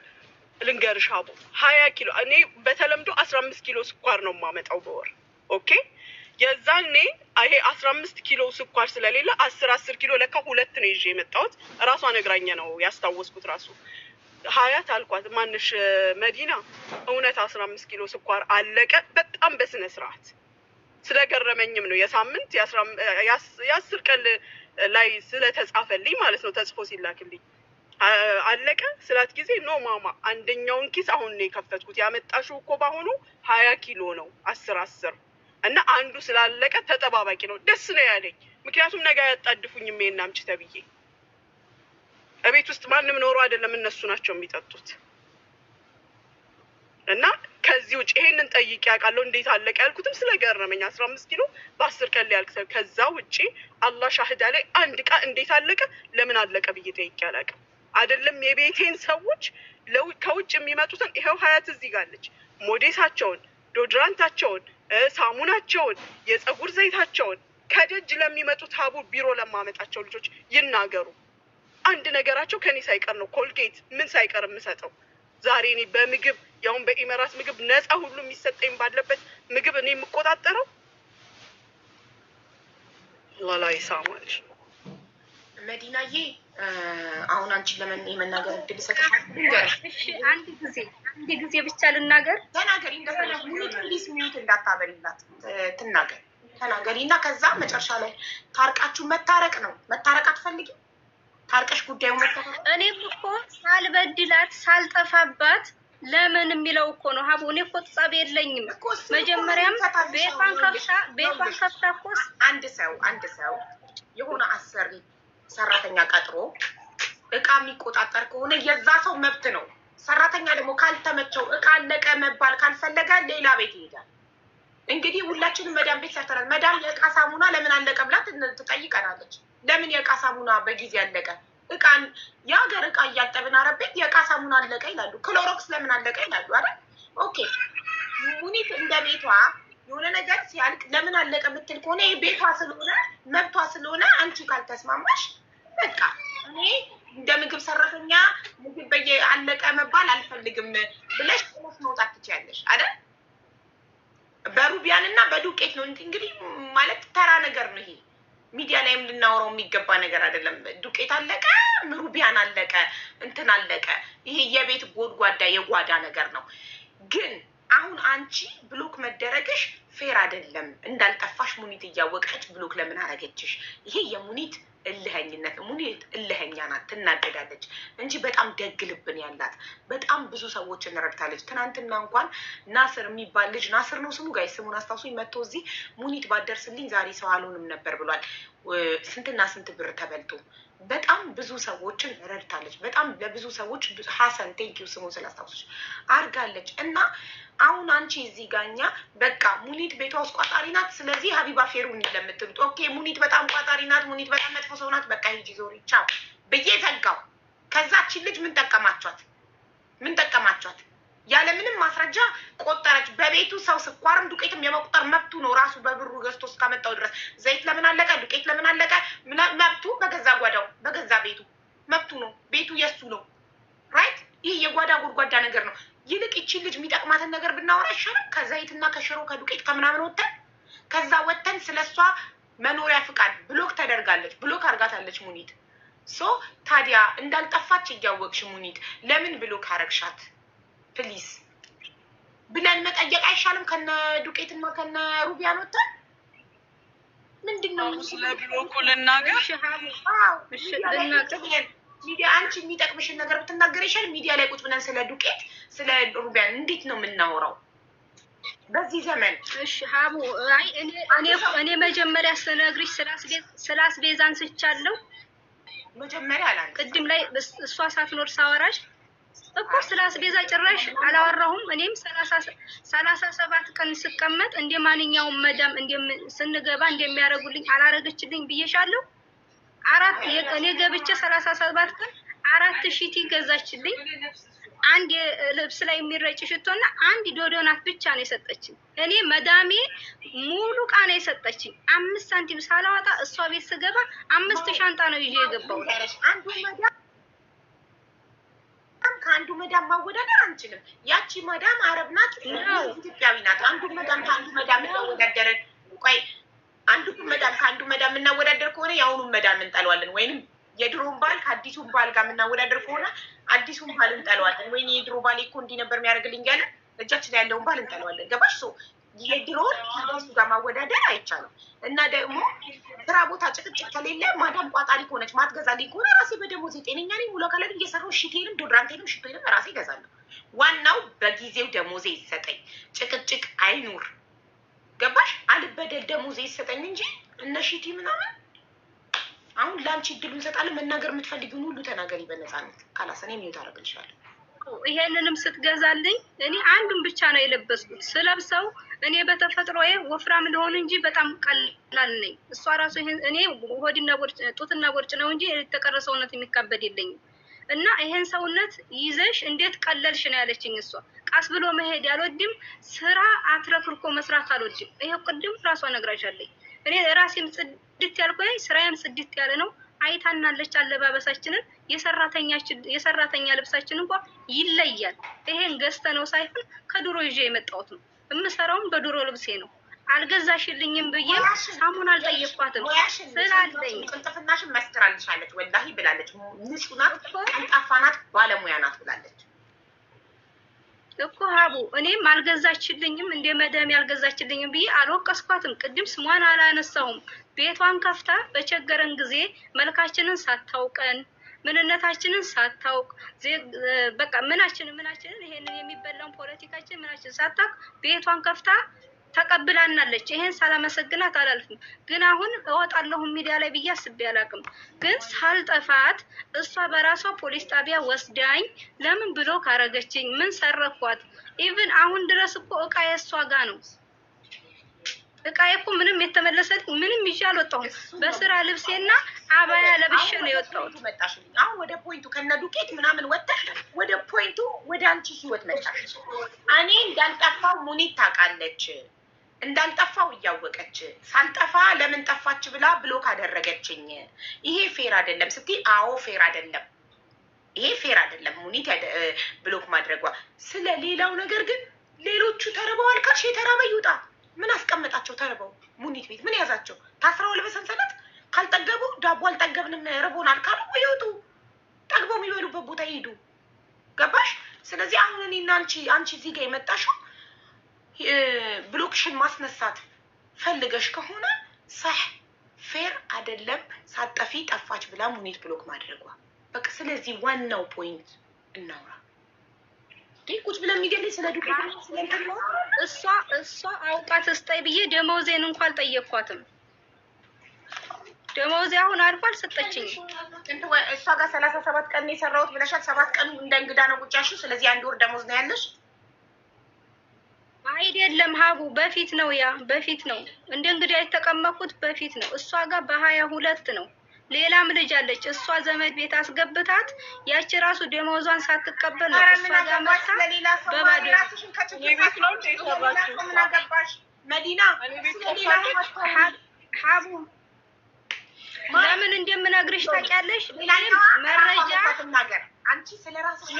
ልንገርሽ አቦ። 20 ኪሎ እኔ በተለምዶ 15 ኪሎ ስኳር ነው የማመጣው በወር። ኦኬ የዛኔ ይሄ 15 ኪሎ ስኳር ስለሌለ 10 ኪሎ ለካ 2 ነው ይዤ የመጣሁት። ራሷ ነግራኛ ነው ያስታወስኩት። ራሱ ሀያት አልኳት፣ ማንሽ መዲና እውነት 15 ኪሎ ስኳር አለቀ። በጣም በስነ ስርዓት ስለገረመኝም ነው የሳምንት የ10 ቀን ላይ ስለተጻፈልኝ ማለት ነው ተጽፎ ሲላክልኝ አለቀ ስላት ጊዜ ኖ ማማ አንደኛውን ኪስ አሁን ነው የከፈትኩት። ያመጣሽው እኮ ባሁኑ 20 ኪሎ ነው 10 እና አንዱ ስላለቀ ተጠባባቂ ነው። ደስ ነው ያለኝ። ምክንያቱም ነገ ያጣድፉኝም ይሄን አምጪ ተብዬ እቤት ውስጥ ማንም ኖሮ አይደለም እነሱ ናቸው የሚጠጡት። እና ከዚህ ውጭ ይሄንን ጠይቄ ያውቃለሁ። እንዴት አለቀ ያልኩትም ስለገረመኝ 15 ኪሎ በ10 ቀን ሊያልቅ ሰው። ከዛ ውጪ አላህ ሻህዳ ላይ አንድ ዕቃ እንዴት አለቀ ለምን አለቀ ብዬ ጠይቄ አላውቅም። አይደለም የቤቴን ሰዎች ከውጭ የሚመጡትን ይሄው ሀያት እዚህ ጋር አለች። ሞዴሳቸውን፣ ዶድራንታቸውን፣ ሳሙናቸውን፣ የፀጉር ዘይታቸውን ከደጅ ለሚመጡት ሀቡ ቢሮ ለማመጣቸው ልጆች ይናገሩ። አንድ ነገራቸው ከኔ ሳይቀር ነው ኮልጌት ምን ሳይቀር የምሰጠው። ዛሬ እኔ በምግብ ያውን በኢመራት ምግብ ነፃ ሁሉ የሚሰጠኝ ባለበት ምግብ እኔ የምቆጣጠረው ላላይ ሳማልሽ መዲናዬ። አሁን አንቺ ለምን የመናገር እድል ሰጥሻለሁ? እሺ አንድ ጊዜ ብቻ ልናገር። ተናገሪ። እንደፈለሽ ፕሊስ ሚዩት እንዳታበሪላት ትናገር። ተናገሪ እና ከዛ መጨረሻ ላይ ታርቃችሁ መታረቅ ነው። መታረቅ አትፈልጊም? ታርቀሽ ጉዳዩ መታረቅ። እኔም እኮ ሳልበድላት ሳልጠፋባት ለምን የሚለው እኮ ነው ሀቡ። እኔ እኮ ጸብ የለኝም። መጀመሪያም ቤቷን ከፍታ እኮ አንድ ሰው የሆነ አሰሪ ሰራተኛ ቀጥሮ እቃ የሚቆጣጠር ከሆነ የዛ ሰው መብት ነው። ሰራተኛ ደግሞ ካልተመቸው እቃ አለቀ መባል ካልፈለገ ሌላ ቤት ይሄዳል። እንግዲህ ሁላችንም መዳም ቤት ሰርተናል። መዳም የእቃ ሳሙና ለምን አለቀ ብላ ትጠይቀናለች። ለምን የእቃ ሳሙና በጊዜ አለቀ? እቃን የሀገር እቃ እያጠብን አረቤት የእቃ ሳሙና አለቀ ይላሉ። ክሎሮክስ ለምን አለቀ ይላሉ አይደል? ኦኬ ሙኒት እንደ ቤቷ የሆነ ነገር ሲያልቅ ለምን አለቀ ምትል ከሆነ ቤቷ ስለሆነ መብቷ ስለሆነ አንቺ ካልተስማማሽ በቃ እኔ እንደ ምግብ ሰራተኛ ምግብ አለቀ መባል አልፈልግም ብለሽ መውጣት ትችያለሽ አይደል? በሩቢያን እና በዱቄት ነው እንግዲህ ማለት ተራ ነገር ነው ይሄ። ሚዲያ ላይም ልናወራው የሚገባ ነገር አይደለም። ዱቄት አለቀ፣ ሩቢያን አለቀ፣ እንትን አለቀ። ይሄ የቤት ጎድጓዳ የጓዳ ነገር ነው። ግን አሁን አንቺ ብሎክ መደረግሽ ፌር አይደለም። እንዳልጠፋሽ ሙኒት እያወቀች ብሎክ ለምን አረገችሽ? ይሄ የሙኒት እልኸኝነት። ሙኒት እልኸኛ ናት፣ ትናደዳለች እንጂ በጣም ደግ ልብን ያላት በጣም ብዙ ሰዎችን ረድታለች። ትናንትና እንኳን ናስር የሚባል ልጅ ናስር ነው ስሙ፣ ጋይ ስሙን አስታውሱኝ፣ መጥቶ እዚህ ሙኒት ባደርስልኝ ዛሬ ሰው አልሆንም ነበር ብሏል። ስንትና ስንት ብር ተበልቶ በጣም ብዙ ሰዎችን ረድታለች። በጣም ለብዙ ሰዎች ሀሰን ቴንኪው ስሙን ስላስታውሶች አርጋለች። እና አሁን አንቺ እዚህ ጋኛ በቃ ሙኒት ቤቷ ውስጥ ቋጣሪ ናት። ስለዚህ ሀቢባ ፌሩን ለምትሉት ኦኬ ሙኒት በጣም ቋጣሪ ናት፣ ሙኒት በጣም መጥፎ ሰው ናት፣ በቃ ሂጂ ዞሪ ቻው ብዬ ዘጋው። ከዛችን ልጅ ምን ጠቀማቸዋት? ያለምንም ማስረጃ ቆጠረች። በቤቱ ሰው ስኳርም ዱቄትም የመቁጠር መብቱ ነው። ራሱ በብሩ ገዝቶ እስካመጣው ድረስ ዘይት ለምን አለቀ፣ ዱቄት ለምን አለቀ፣ መብቱ በገዛ ጓዳው በገዛ ቤቱ መብቱ ነው። ቤቱ የሱ ነው። ራይት። ይህ የጓዳ ጎድጓዳ ነገር ነው። ይልቅ ይቺን ልጅ የሚጠቅማትን ነገር ብናወራ ይሻላል። ከዘይትና ከሽሮ ከዱቄት ከምናምን ወጥተን ከዛ ወተን ስለሷ መኖሪያ ፍቃድ ብሎክ ተደርጋለች፣ ብሎክ አርጋታለች ሙኒት። ሶ ታዲያ እንዳልጠፋች እያወቅሽ ሙኒት ለምን ብሎክ አረግሻት? ፕሊዝ ብለን መጠየቅ አይሻልም? ከነ ዱቄትና ከነ ሩቢያን ወተን ምንድነው ስለ ብሎኩ ልናገር? ሚዲያ አንቺ የሚጠቅምሽን ነገር ብትናገር ይሻል። ሚዲያ ላይ ቁጭ ብለን ስለ ዱቄት ስለ ሩቢያን እንዴት ነው የምናወራው በዚህ ዘመን? እሺ ሀቡ፣ አይ እኔ መጀመሪያ ስነግርሽ ስላስቤዛ አንስቻለሁ። መጀመሪያ አላንተ ቅድም ላይ እሷ ሳትኖር ሳወራሽ እኮ ስላስቤዛ ጭራሽ አላወራሁም። እኔም 37 ቀን ስቀመጥ እንደ ማንኛውም መዳም ስንገባ እንደሚያደርጉልኝ አላረገችልኝ ብዬሻለሁ። እኔ ገብቼ 37 ቀን 4 ሺቲ ገዛችልኝ። አንድ ልብስ ላይ የሚረጭ ሽቶና አንድ ዶዶናት ብቻ ነው የሰጠችኝ። እኔ መዳሜ ሙሉ ዕቃ ነው የሰጠችኝ። 5 ሳንቲም ሳላወጣ እሷ ቤት ስገባ 5 ሻንጣ ነው ይዤ የገባው። ከአንዱ መዳም ማወዳደር አንችልም። ያቺ መዳም አረብ ናት፣ ኢትዮጵያዊ ናት። አንዱ መዳም ከአንዱ መዳም እናወዳደርን። ቆይ አንዱ መዳም ከአንዱ መዳም እናወዳደር ከሆነ የአሁኑን መዳም እንጠለዋለን፣ ወይንም የድሮን ባል ከአዲሱን ባል ጋር የምናወዳደር ከሆነ አዲሱን ባል እንጠለዋለን። ወይኔ የድሮ ባል እኮ እንዲህ ነበር የሚያደርግልኝ ያለ እጃችን ላይ ያለውን ባል እንጠለዋለን። ገባሽ? ሶ የድሮን ከአዲሱ ጋር ማወዳደር አይቻልም። እና ደግሞ ስራ ቦታ ጭቅጭቅ ከሌለ ማዳም ቋጣሪ ከሆነች ማትገዛልኝ ከሆነ ራሴ በደሞዜ ጤነኛ ነኝ ሙሉ ከለድ እየሰራሁ ሽቴንም ዶድራንቴንም ሽቶንም ራሴ እገዛለሁ። ዋናው በጊዜው ደሞዜ ይሰጠኝ፣ ጭቅጭቅ አይኑር። ገባሽ? አልበደል፣ ደሞዜ ይሰጠኝ እንጂ እነ ሽቲ ምናምን። አሁን ለአንቺ እድሉ እንሰጣለን። መናገር የምትፈልጊውን ሁሉ ተናገሪ በነፃነት። ካላሰኔ ሚዩት አደርግልሻለሁ። ይሄንንም ስትገዛልኝ እኔ አንዱን ብቻ ነው የለበስኩት። ስለብሰው እኔ በተፈጥሮዬ ወፍራም ልሆን እንጂ በጣም ቀላል ነኝ። እሷ ራሱ እኔ ሆድና ቦርጭ ጡትና ቦርጭ ነው እንጂ የተቀረ ሰውነት የሚካበድ የለኝም። እና ይሄን ሰውነት ይዘሽ እንዴት ቀለልሽ ነው ያለችኝ እሷ። ቃስ ብሎ መሄድ አልወድም፣ ስራ አትረፍርኮ መስራት አልወድም። ይሄው ቅድም ራሷ ነግራሻለኝ። እኔ ራሴም ጽድት ያልኩኝ ስራዬም ጽድት ያለ ነው። አይታናለች አለባበሳችንን፣ የሰራተኛ ልብሳችን እንኳን ይለያል። ይሄን ገዝተነው ሳይሆን ከድሮ ይዤ የመጣሁት ነው። የምሰራውም በድሮ ልብሴ ነው። አልገዛሽልኝም ብዬ ሳሙን አልጠየኳትም ስላለኝ ቅልጥፍናሽን መስክራልሻለች። ወላሂ ብላለች። ንጹህ ናት፣ ቀልጣፋ ናት፣ ባለሙያ ናት ብላለች እኮ ሀቡ። እኔም አልገዛችልኝም እንደ መደም ያልገዛችልኝም ብዬ አልወቀስኳትም። ቅድም ስሟን አላነሳውም። ቤቷን ከፍታ በቸገረን ጊዜ መልካችንን ሳታውቀን ምንነታችንን ሳታውቅ በቃ ምናችንን ይሄንን የሚበላውን ፖለቲካችን ምናችን ሳታውቅ ቤቷን ከፍታ ተቀብላናለች። ይሄን ሳላመሰግናት አላልፍም። ግን አሁን እወጣለሁ ሚዲያ ላይ ብዬ አስቤ አላውቅም። ግን ሳልጠፋት እሷ በራሷ ፖሊስ ጣቢያ ወስዳኝ ለምን ብሎ ካረገችኝ ምን ሰረኳት? ኢቭን አሁን ድረስ እኮ እቃ የእሷ ጋ ነው። እቃ እኮ ምንም የተመለሰልኝ ምንም ይዤ አልወጣሁም። በስራ ልብሴና አባያ ለብሼ ነው የወጣሁት። አሁን ወደ ፖይንቱ ከነ ዱቄት ምናምን ወጣሽ፣ ወደ ፖይንቱ ወደ አንቺ ህይወት መጣሽ። እኔ እንዳልጠፋው ሙኒት ታውቃለች። እንዳልጠፋው እያወቀች ሳልጠፋ ለምን ጠፋች ብላ ብሎክ አደረገችኝ። ይሄ ፌር አይደለም ስትይ፣ አዎ ፌር አይደለም፣ ይሄ ፌር አይደለም ሙኒት ብሎክ ማድረጓ። ስለ ሌላው ነገር ግን ሌሎቹ ተርበዋል ካልሽ የተራበ ይውጣ። ምን አስቀመጣቸው? ተርበው ሙኒት ቤት ምን ያዛቸው? ታስረዋል በሰንሰለት። ካልጠገቡ ዳቦ አልጠገብንም ርቦናል ካሉ ይወጡ፣ ጠግበው የሚበሉበት ቦታ ይሄዱ። ገባሽ? ስለዚህ አሁን እኔና አንቺ እዚህ ጋር የመጣሽው ብሎክሽን ማስነሳት ፈልገሽ ከሆነ ሳህ ፌር አይደለም። ሳጠፊ ጠፋች ብላ ሙኒት ብሎክ ማድረጓ በቃ። ስለዚህ ዋናው ፖይንት እናውራ። ቁጭ ብለን የሚገለኝ ስለ ዱቄት ነው። እሷ አውቃት ስጠይ ብዬ ደመወዜን እንኳን አልጠየኳትም። ደመወዜ አሁን አልፏል ሰጠችኝ። እሷ ጋር 37 ቀን የሰራሁት ብለሻል። 7 ቀን እንደ እንግዳ ነው ቁጭ ያልሽው። ስለዚህ 1 ወር ደመወዝ ነው ያለሽ አይደለም ሀቡ? በፊት ነው በፊት ነው እንደ እንግዳ የተቀመጥኩት በፊት ነው። እሷ ጋር በ22 ነው። ሌላም ልጅ አለች። እሷ ዘመድ ቤት አስገብታት ያቺ ራሱ ደመወዟን ሳትቀበል ነው እሷ ጋር መጣ። በባዶ ቤት ነው እንደሰራችሁ ምን አገባሽ መዲና? ሀቡ ለምን እንደምነግርሽ ታውቂያለሽ? መረጃ ነገር አንቺ ስለራስሽ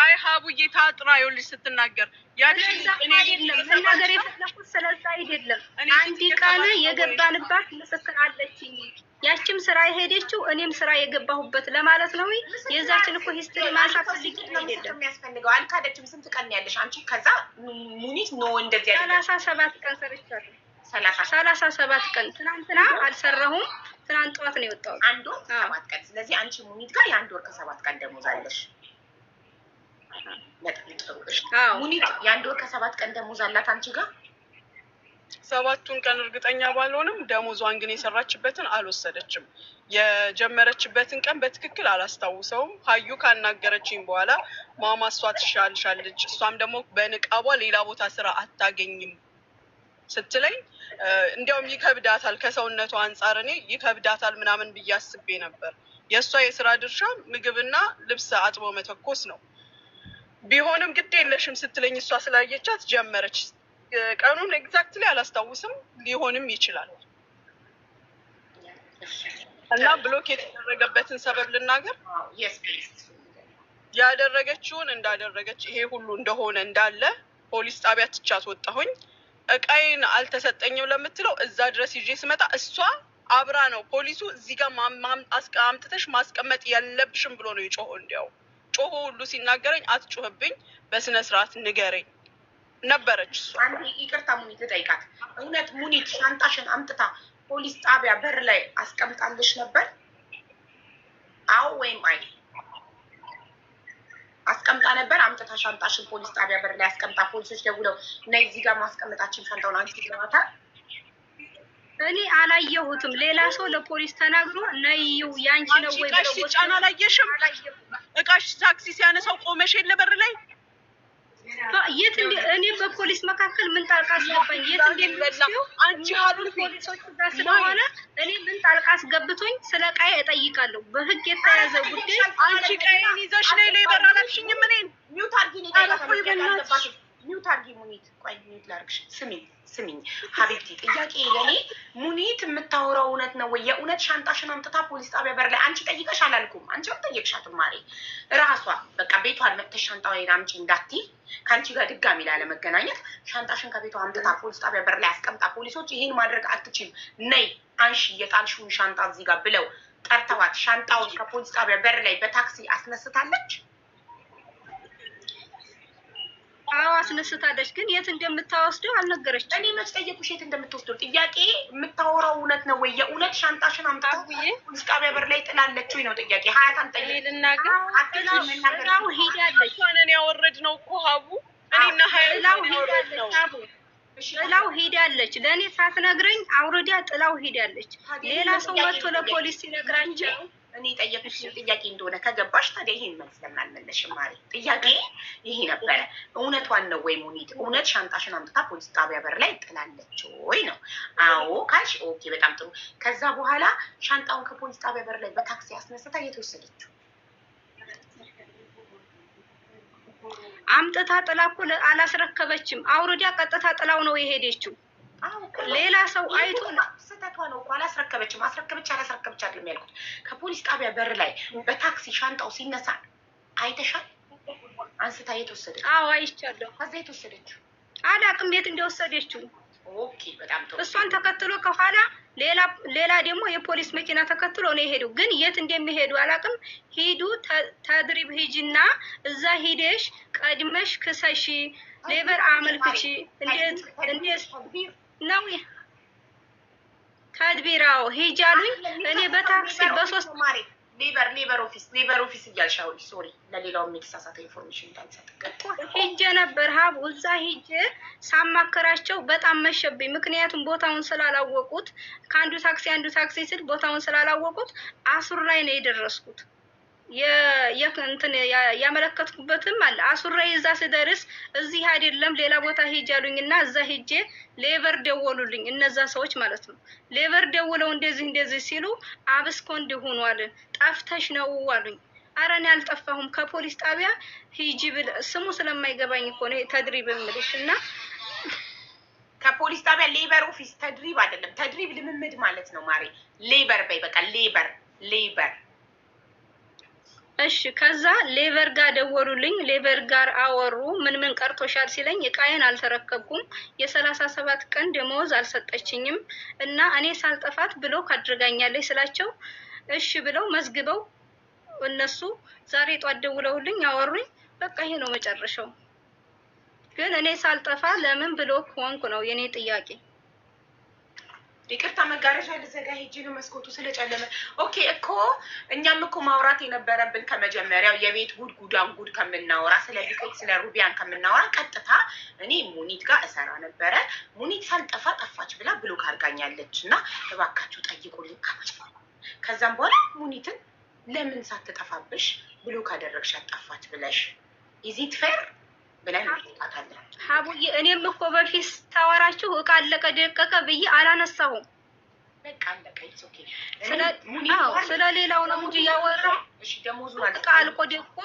አይ ሀቡዬ ታጥራ ይኸውልሽ ስትናገር ነገር የፈለኩት ስለዛ አይደለም። አንድ ቀን የገባንባት ምስክር አለችኝ። ያችም ስራ የሄደችው እኔም ስራ የገባሁበት ለማለት ነው። የዛችን እኮ ሂስትሪ ማንሳት ፈልጌ አይደለም የሚያስፈልገው። አልካደችም። ስንት ቀን ያለሽ አንቺ? ከዛ ሙኒት ነው እንደዚህ ያለ 37 ቀን ሰርቻለሁ። 37 ቀን ትናንትና አልሰራሁም። ትናንት ጠዋት ነው የወጣሁት። አንድ ወር 7 ቀን። ስለዚህ አንቺ ሙኒት ጋር የአንድ ወር ከ7 ቀን ደሞዝ አለሽ። ሙኒት የአንድ ወር ከ7 ቀን ደሞዝ አላት አንቺ ጋር። 7ቱን ቀን እርግጠኛ ባልሆንም ደሞዟን ግን የሰራችበትን አልወሰደችም። የጀመረችበትን ቀን በትክክል አላስታውሰውም። ሀዩ ካናገረችኝ በኋላ ማማ እሷ ትሻልሻለች፣ እሷም ደግሞ በንቃቧ ሌላ ቦታ ስራ አታገኝም ስትለኝ እንዲያውም ይከብዳታል ከሰውነቷ አንጻር እኔ ይከብዳታል ምናምን ብዬ አስቤ ነበር። የእሷ የስራ ድርሻ ምግብና ልብስ አጥቦ መተኮስ ነው። ቢሆንም ግድ የለሽም ስትለኝ እሷ ስላየቻት ጀመረች። ቀኑን ኤግዛክትሊ አላስታውስም፣ ሊሆንም ይችላል። እና ብሎክ የተደረገበትን ሰበብ ልናገር። ያደረገችውን እንዳደረገች ይሄ ሁሉ እንደሆነ እንዳለ ፖሊስ ጣቢያ ትቻት ወጣሁኝ። እቃዬን አልተሰጠኝም ለምትለው እዛ ድረስ ይዤ ስመጣ እሷ አብራ ነው ፖሊሱ እዚህ ጋር አምጥተሽ ማስቀመጥ ያለብሽም ብሎ ነው የጮኸው። እንዲያው ጮሆ ሁሉ ሲናገረኝ አትጮህብኝ፣ በስነ ስርዓት ንገረኝ ነበረች እሷ። አንዴ ይቅርታ ሙኒት ልጠይቃት። እውነት ሙኒት ሻንጣሽን አምጥታ ፖሊስ ጣቢያ በር ላይ አስቀምጣልሽ ነበር? አዎ ወይም አይ? አስቀምጣ ነበር። አምጥታ ሻንጣሽን ፖሊስ ጣቢያ በር ላይ አስቀምጣ ፖሊሶች ደውለው ነይ እዚህ ጋር ማስቀመጣችን ሻንጣውን አንቺ ይዘዋታል? እኔ አላየሁትም። ሌላ ሰው ለፖሊስ ተናግሮ ነይው ያንቺ ነው ወይ ብለው ሲጫና አላየሽም? እቃሽ ታክሲ ሲያነሳው ቆመሽ የለ በር ላይ የት እኔ በፖሊስ መካከል ምን ጣልቃ አስገባኝ? የት እንደሚወስደው አንቺ ሀሩን ፖሊሶች ጋር ስለሆነ እኔ ምን ጣልቃ አስገብቶኝ ስለ ቃይ እጠይቃለሁ። በህግ የተያዘ ጉዳይ አንቺ ቃይን ይዘሽ ላይ ሌበር አላልሽኝም? እኔን ሚውት አድርጊ ነው ያለባት። ሚውት አድርጊ ሙኒት። ቆይ ሚውት ላድርግሽ። ስሚኝ ሀቢብቲ፣ ጥያቄ የኔ ሙኒት የምታወራው እውነት ነው ወይ? የእውነት ሻንጣሽን አምጥታ ፖሊስ ጣቢያ በር ላይ አንቺ ጠይቀሽ አላልኩም? አንቺ አልጠየቅሻትም ማሬ። ራሷ በቃ ቤቷን መጥተሽ ሻንጣውን አምጪ እንዳትይ ከአንቺ ጋር ድጋሚ ላለመገናኘት ሻንጣሽን ከቤቷ አምጥታ ፖሊስ ጣቢያ በር ላይ አስቀምጣ ፖሊሶች ይሄን ማድረግ አትችልም፣ ነይ አንሺ የጣልሽውን ሻንጣ እዚህ ጋር ብለው ጠርተዋት ሻንጣውን ከፖሊስ ጣቢያ በር ላይ በታክሲ አስነስታለች። አዎ አስነስታለች፣ ግን የት እንደምታወስደው አልነገረችም። እኔ መች ጠየኩሽ የት እንደምትወስደው? ጥያቄ የምታወራው እውነት ነው ወይ? የእውነት ሻንጣሽን አምጥታ ፖሊስ ጣቢያ በር ላይ ጥላለች ወይ ነው ጥያቄ። ሀያታን ጠይቅ ልናገር ጥላው ሄዳለች። እሷን ያወረድነው እኮ ሀቡ እኔና ሀያላው ያወረድነው ጥላው ሄዳለች። ለእኔ ሳትነግረኝ አውረዳ ጥላው ሄዳለች። ሌላ ሰው መጥቶ ለፖሊስ ሲነግራቸው እኔ ጠየኩሽ ጥያቄ እንደሆነ ከገባሽ ታዲያ ይሄን መልስ ለምን አልመለሽም? ማለት ጥያቄ ይሄ ነበረ። እውነቷን ነው ወይ ሙኒት? እውነት ሻንጣሽን አምጥታ ፖሊስ ጣቢያ በር ላይ ጥላለች ወይ ነው? አዎ ካልሽ ኦኬ፣ በጣም ጥሩ። ከዛ በኋላ ሻንጣውን ከፖሊስ ጣቢያ በር ላይ በታክሲ አስነስታ የተወሰደችው አምጥታ ጥላ እኮ አላስረከበችም። አውረዳ ቀጥታ ጥላው ነው የሄደችው። ሌላ ሰው አይቶ ስህተቷ ነው እኮ አላስረከበችም። አስረከበች አላስረከበች አይደለም ያልኩት። ከፖሊስ ጣቢያ በር ላይ በታክሲ ሻንጣው ሲነሳ አይተሻል? አንስታ የተወሰደችው? አዎ አይቻለሁ። ከዛ የተወሰደችው አላቅም የት እንደወሰደችው። ኦኬ በጣም ጥሩ። እሷን ተከትሎ ከኋላ ሌላ ደግሞ የፖሊስ መኪና ተከትሎ ነው የሄዱ። ግን የት እንደሚሄዱ አላቅም። ሂዱ ተድሪብ ሂጂና እዛ ሂደሽ ቀድመሽ ክሰሺ፣ ሌበር አመልክቺ። እንዴት ነው ተድቢራው ሂጂ አሉኝ። እኔ በታክሲ በሶስት ሌበር ኦፊስ እያልሻው ሶሪ፣ ለሌላው የተሳሳተ ኢንፎርሜሽን እንዳልሰጥ ሂጄ ነበር ሀቡ። እዛ ሂጄ ሳማከራቸው በጣም መሸብኝ። ምክንያቱም ቦታውን ስላላወቁት ከአንዱ ታክሲ ስል ቦታውን ስላላወቁት አሱር ላይ ነው የደረስኩት። ያመለከትኩበትም አለ። አሱር ላይ እዛ ስደርስ እዚህ አይደለም ሌላ ቦታ ሂጅ አሉኝና እዛ ሂጄ ሌበር ደወሉልኝ። እነዛ ሰዎች ማለት ነው። ሌበር ደውለው እንደዚህ ሲሉ አብስኮንድ ሆኗል፣ ጠፍተሽ ነው አሉኝ። ኧረ እኔ አልጠፋሁም፣ ከፖሊስ ጣቢያ ሂጂ ብል ስሙ ስለማይገባኝ እኮ ነው ተድሪብ የምልሽ። እና ከፖሊስ ጣቢያ ሌበር ኦፊስ ተድሪብ አይደለም፣ ተድሪብ ልምምድ ማለት ነው ማሬ። ሌበር በይ በቃ ሌበር እሺ ከዛ ሌቨር ጋር ደወሉልኝ። ሌቨር ጋር አወሩ። ምን ቀርቶሻል ሲለኝ እቃዬን አልተረከብኩም፣ የ37 ቀን ደመወዝ አልሰጠችኝም እና እኔ ሳልጠፋት ብሎክ አድርጋኛለች ስላቸው እሺ ብለው መዝግበው እነሱ ዛሬ ጧት ደውለውልኝ አወሩኝ። በቃ ይሄ ነው መጨረሻው። ግን እኔ ሳልጠፋ ለምን ብሎክ ሆንኩ ነው የኔ ጥያቄ። ይቅርታ መጋረጃ ልዘጋ ሄጄ ነው መስኮቱ ስለጨለመ። ኦኬ እኮ እኛም እኮ ማውራት የነበረብን ከመጀመሪያው የቤት ጉዳን ጉድ ከምናወራ ስለ ቢቆት ስለ ሩቢያን ከምናወራ ቀጥታ እኔ ሙኒት ጋር እሰራ ነበረ። ሙኒት ሳልጠፋ ጠፋች ብላ ብሎክ አድርጋኛለች እና እባካችሁ ጠይቁልኝ። ከዛም በኋላ ሙኒትን ለምን ሳትጠፋብሽ ብሎክ አደረግሻት ጠፋች ብለሽ ኢዚት ፌር ብለን እንጠይቃታለን። ሀቡዬ እኔም እኮ በፊት ታወራችሁ እቃ አለቀ ደቀቀ ብዬ አላነሳሁም። በቃ አለቀ። ኦኬ ስለ ሌላው ነው እንጂ ያወራው። እሺ ደሞዙ እቃ አልቆ ደቆ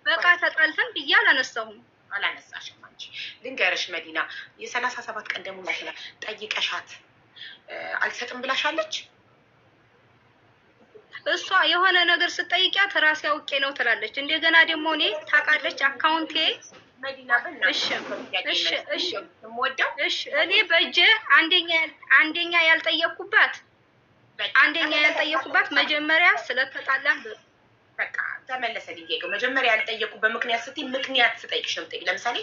በቃ ተጣልተን ብዬ አላነሳሁም። አላነሳሽም አንቺ። ልንገርሽ መዲና የ37 ቀን ደሞዝ ይችላል ጠይቀሻት አልሰጥም ብላሻለች። እሷ የሆነ ነገር ስጠይቂያት ራሴ አውቄ ነው ትላለች። እንደገና ደግሞ እኔ ታውቃለች አካውንቴ መዲና እሺ እኔ በእጄ አንደኛ ያልጠየኩባት መጀመሪያ ስለተጣላን በቃ ተመለሰ ሊገው መጀመሪያ ያልጠየኩበት ምክንያት ስትይ ምክንያት ስጠይቅሽ ነው የምጠይቅ። ለምሳሌ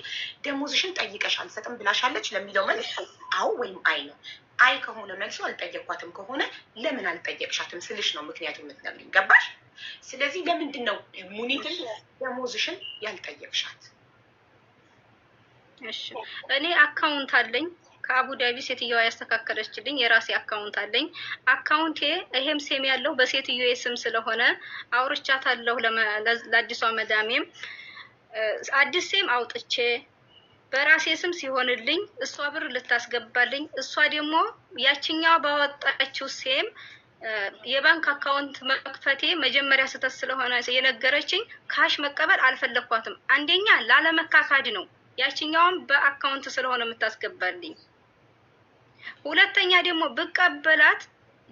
ደሞዝሽን ጠይቀሽ አልሰጥም ብላሻለች ለሚለው መልስ አዎ ወይም አይ ነው። አይ ከሆነ መልሶ አልጠየኳትም ከሆነ ለምን አልጠየቅሻትም ስልሽ ነው ምክንያቱም የምትነግሪኝ። ገባሽ? ስለዚህ ለምንድን ነው ሙኒትን ደሞዝሽን ያልጠየቅሻት? እሺ እኔ አካውንት አለኝ ከአቡዳቢ ሴትዮዋ ያስተካከለችልኝ የራሴ አካውንት አለኝ። አካውንቴ ይሄም ሴም ያለው በሴትዮዋ ስም ስለሆነ አውርቻታለሁ ለአዲሷ መዳሜም አዲስ ሴም አውጥቼ በራሴ ስም ሲሆንልኝ እሷ ብር ልታስገባልኝ እሷ ደግሞ ያችኛው ባወጣችው ሴም የባንክ አካውንት መክፈቴ መጀመሪያ ስተት ስለሆነ የነገረችኝ ካሽ መቀበል አልፈለኳትም። አንደኛ ላለመካካድ ነው ያችኛውን በአካውንት ስለሆነ የምታስገባልኝ። ሁለተኛ ደግሞ ብቀበላት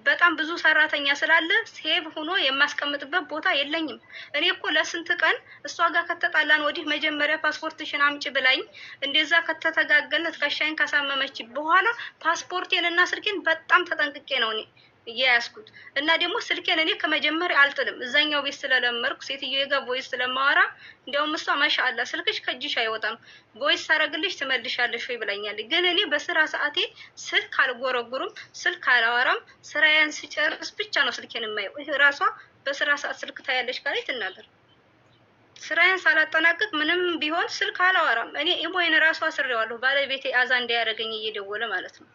በጣም ብዙ ሰራተኛ ስላለ ሴቭ ሆኖ የማስቀምጥበት ቦታ የለኝም። እኔ እኮ ለስንት ቀን እሷ ጋር ከተጣላን ወዲህ መጀመሪያ ፓስፖርትሽን አምጪ ብላኝ እንደዛ ከተተጋገልን ትከሻይን ካሳመመች በኋላ ፓስፖርቴን እና ስልኬን በጣም ተጠንቅቄ ነው እኔ እያያዝኩት እና ደግሞ ስልኬን እኔ ከመጀመሪያ አልጥልም። እዛኛው ቤት ስለለመርኩ ሴትዮዬ ጋር ቮይስ ስለማወራ እንደውም እሷ ማሻአላ ስልክሽ ከእጅሽ አይወጣም ቮይስ ሳረግልሽ ትመልሻለሽ ወይ ብላኛለች። ግን እኔ በስራ ሰዓቴ ስልክ አልጎረጉርም፣ ስልክ አላወራም። ስራዬን ስጨርስ ብቻ ነው ስልኬን የማየው። ይሄ ራሷ በስራ ሰዓት ስልክ ታያለሽ ካለች ትናገር። ስራዬን ሳላጠናቅቅ ምንም ቢሆን ስልክ አላወራም። እኔ ኢሞዬን ራሷ አስሬዋለሁ ባለቤቴ አዛ እንዳያደርገኝ እየደወለ ማለት ነው።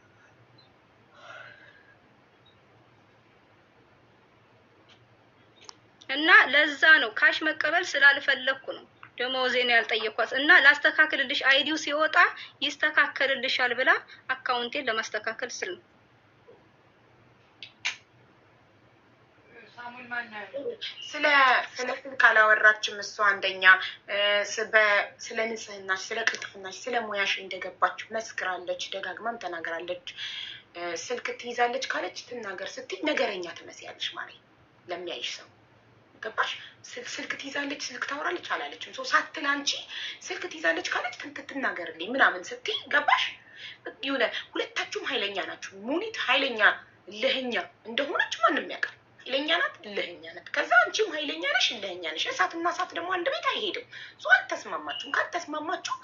እና ለዛ ነው ካሽ መቀበል ስላልፈለኩ ነው ደሞዜን ያልጠየኳት። እና ላስተካክልልሽ አይዲው ሲወጣ ይስተካከልልሻል ብላ አካውንቴን ለማስተካከል ስል ነው። ስለ ስልክ አላወራችም እሷ። አንደኛ ስለ ንጽህናሽ፣ ስለ ቅልጥፍናሽ፣ ስለ ሙያሽ እንደገባች መስክራለች፣ ደጋግማም ተናግራለች። ስልክ ትይዛለች ካለች ትናገር ስትይ ነገረኛ ትመስያለሽ ማለት ለሚያይሽ ሰው። ገባሽ? ስልክ ትይዛለች ስልክ ታወራለች አላለችም። ሰው ሳትል አንቺ ስልክ ትይዛለች ካለች ትናገርልኝ ምናምን ስትይ ገባሽ? ይሁን ሁለታችሁም ኃይለኛ ናችሁ። ሙኒት ኃይለኛ ልህኛ እንደሆነች ማንም ያውቃል። ኃይለኛ ናት፣ ልህኛ ናት። ከዛ አንቺም ኃይለኛ ነሽ፣ ልህኛ ነሽ። እሳትና እሳት ደግሞ አንድ ቤት አይሄድም። ሰው አልተስማማችሁም። ካልተስማማችሁ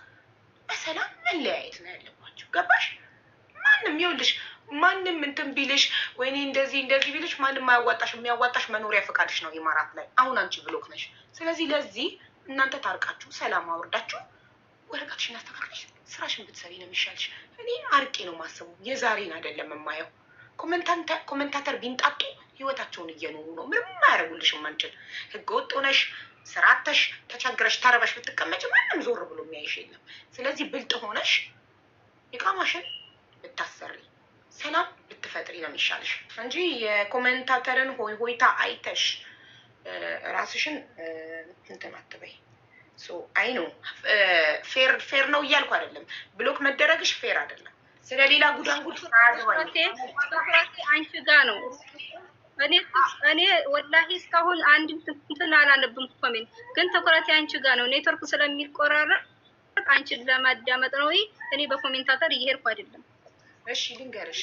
በሰላም መለያየት ነው ያለባችሁ። ገባሽ? ማንም ይኸውልሽ ማንም እንትን ቢልሽ ወይኔ እንደዚህ ቢልሽ ማንም አያዋጣሽ። የሚያዋጣሽ መኖሪያ ፈቃድሽ ነው ኢማራት ላይ። አሁን አንቺ ብሎክ ነሽ። ስለዚህ ለዚህ እናንተ ታርቃችሁ ሰላም አውርዳችሁ ወረቀትሽን አስተካክለሽ ስራሽን ብትሰሪ ነው የሚሻልሽ። እኔ አርቄ ነው ማስበው፣ የዛሬን አይደለም የማየው። ኮመንታተር ቢንጣጡ ህይወታቸውን እየኖሩ ነው። ምንም አያደርጉልሽም። አንቺን ህገ ወጥ ሆነሽ ስራተሽ ተቸግረሽ ተረበሽ ብትቀመጭ ማንም ዞር ብሎ የሚያይሽ የለም። ስለዚህ ብልጥ ሆነሽ ኢቃማሽን ብታሰሪ ሰላም ብትፈጥሪ ነው የሚሻልሽ እንጂ የኮሜንታተርን ሆይታ አይተሽ ራስሽን እንትን አትበይ። አይ ነው ፌር ነው እያልኩ አይደለም። ብሎክ መደረግሽ ፌር አይደለም። ስለሌላ ጉዳንጉድ አንቺ ጋ ነው እኔ ወላሂ እስካሁን አንድ እንትን አላነብም ኮሜንት፣ ግን ትኩረት አንቺ ጋር ነው። ኔትወርክ ስለሚቆራረጥ አንቺን ለማዳመጥ ነው። እኔ በኮሜንታተር እየሄድኩ አይደለም። እሺ ልንገርሽ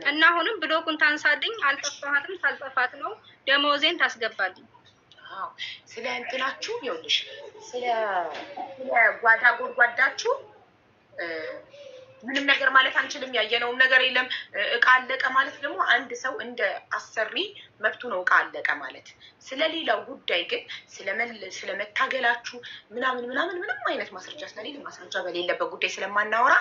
እና አሁንም ብሎኩን ታንሳልኝ። አልጠፋሃትም፣ ሳልጠፋት ነው ደሞዜን ታስገባልኝ። ስለ እንትናችሁ ይኸውልሽ፣ ስለ ጓዳ ጎድጓዳችሁ ምንም ነገር ማለት አንችልም። ያየነውም ነገር የለም። እቃ አለቀ ማለት ደግሞ አንድ ሰው እንደ አሰሪ መብቱ ነው እቃ አለቀ ማለት። ስለሌላው ጉዳይ ግን ስለመታገላችሁ ምናምን ምንም አይነት ማስረጃ ስለሌለ ማስረጃ በሌለበት ጉዳይ ስለማናወራ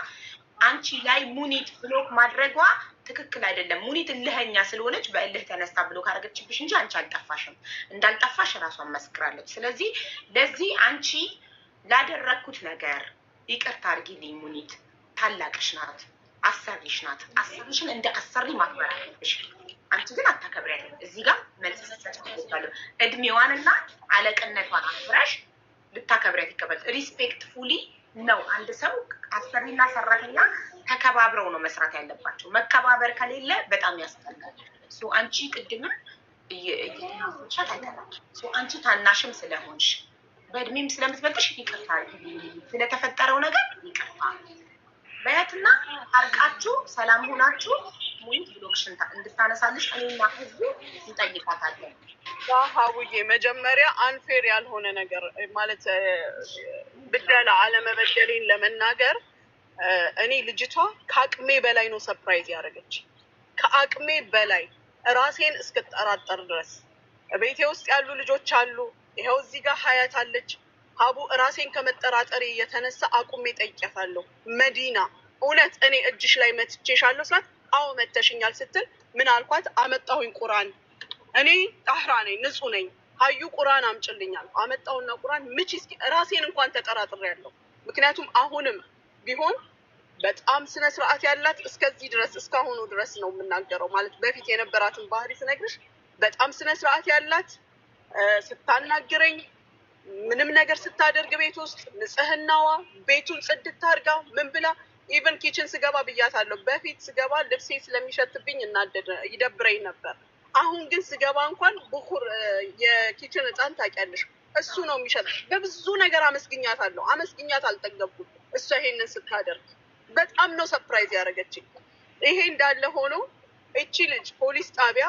አንቺ ላይ ሙኒት ብሎክ ማድረጓ ትክክል አይደለም። ሙኒት እልህኛ ስለሆነች በእልህ ተነስታ ብሎክ አደረገችብሽ እንጂ አንቺ አልጠፋሽም። እንዳልጠፋሽ ራሷን መስክራለች። ስለዚህ ለዚህ አንቺ ላደረኩት ነገር ይቅርታ አድርጊልኝ ሙኒት። ታላቅሽ ናት፣ አሰሪሽ ናት። አሰሪሽን እንደ አሰሪ ማክበር አለብሽ። አንቺ ግን አታከብሪያለሽ። እዚህ ጋር መልስ ሰጥቻለሁ። እድሜዋንና አለቅነቷን አክብረሽ ልታከብሪያት ይገባል። ሪስፔክትፉሊ ነው። አንድ ሰው አሰሪና ሰራተኛ ተከባብረው ነው መስራት ያለባቸው። መከባበር ከሌለ በጣም ያስጠላል። አንቺ ቅድምም እየተናገርሻት አይተናል። አንቺ ታናሽም ስለሆንሽ በእድሜም ስለምትበልጥሽ ይቅርታ ስለተፈጠረው ነገር ይቅርታ በያትና አርቃችሁ ሰላም ሆናችሁ ሙኒት ብሎክሽን እንድታነሳልሽ እኔና ህዝቡ እንጠይቃታለን። ሀቡዬ መጀመሪያ አንፌር ያልሆነ ነገር ማለት ብደላ አለመበደሌን ለመናገር እኔ ልጅቷ ከአቅሜ በላይ ነው ሰርፕራይዝ ያደረገች። ከአቅሜ በላይ ራሴን እስክጠራጠር ድረስ ቤቴ ውስጥ ያሉ ልጆች አሉ። ይኸው እዚህ ጋር ሀያት አለች። ሀቡ ራሴን ከመጠራጠሬ የተነሳ አቁሜ ጠይቄያታለሁ። መዲና እውነት እኔ እጅሽ ላይ መትቼሻለሁ ስላት አዎ መተሽኛል ስትል ምን አልኳት? አመጣሁኝ ቁርአን። እኔ ጣህራ ነኝ፣ ንጹህ ነኝ። ሀዩ ቁርአን አምጭልኛል። አመጣውና ቁርአን ምቺ እስኪ ራሴን እንኳን ተጠራጥሬያለሁ። ምክንያቱም አሁንም ቢሆን በጣም ስነ ስርዓት ያላት እስከዚህ ድረስ እስካሁኑ ድረስ ነው የምናገረው። ማለት በፊት የነበራትን ባህሪ ስነግርሽ በጣም ስነ ስርዓት ያላት ስታናግረኝ ምንም ነገር ስታደርግ ቤት ውስጥ ንጽህናዋ ቤቱን ጽድት አድርጋ ምን ብላ ኢቨን ኪችን ስገባ ብያታለሁ። በፊት ስገባ ልብሴ ስለሚሸትብኝ ይደብረኝ ነበር። አሁን ግን ስገባ እንኳን ብኩር የኪችን እጣን ታውቂያለሽ እሱ ነው የሚሸጥ። በብዙ ነገር አመስግኛታለሁ። አመስግኛት አልጠገብኩም። እሷ ይሄንን ስታደርግ በጣም ነው ሰርፕራይዝ ያደረገችኝ። ይሄ እንዳለ ሆኖ እቺ ልጅ ፖሊስ ጣቢያ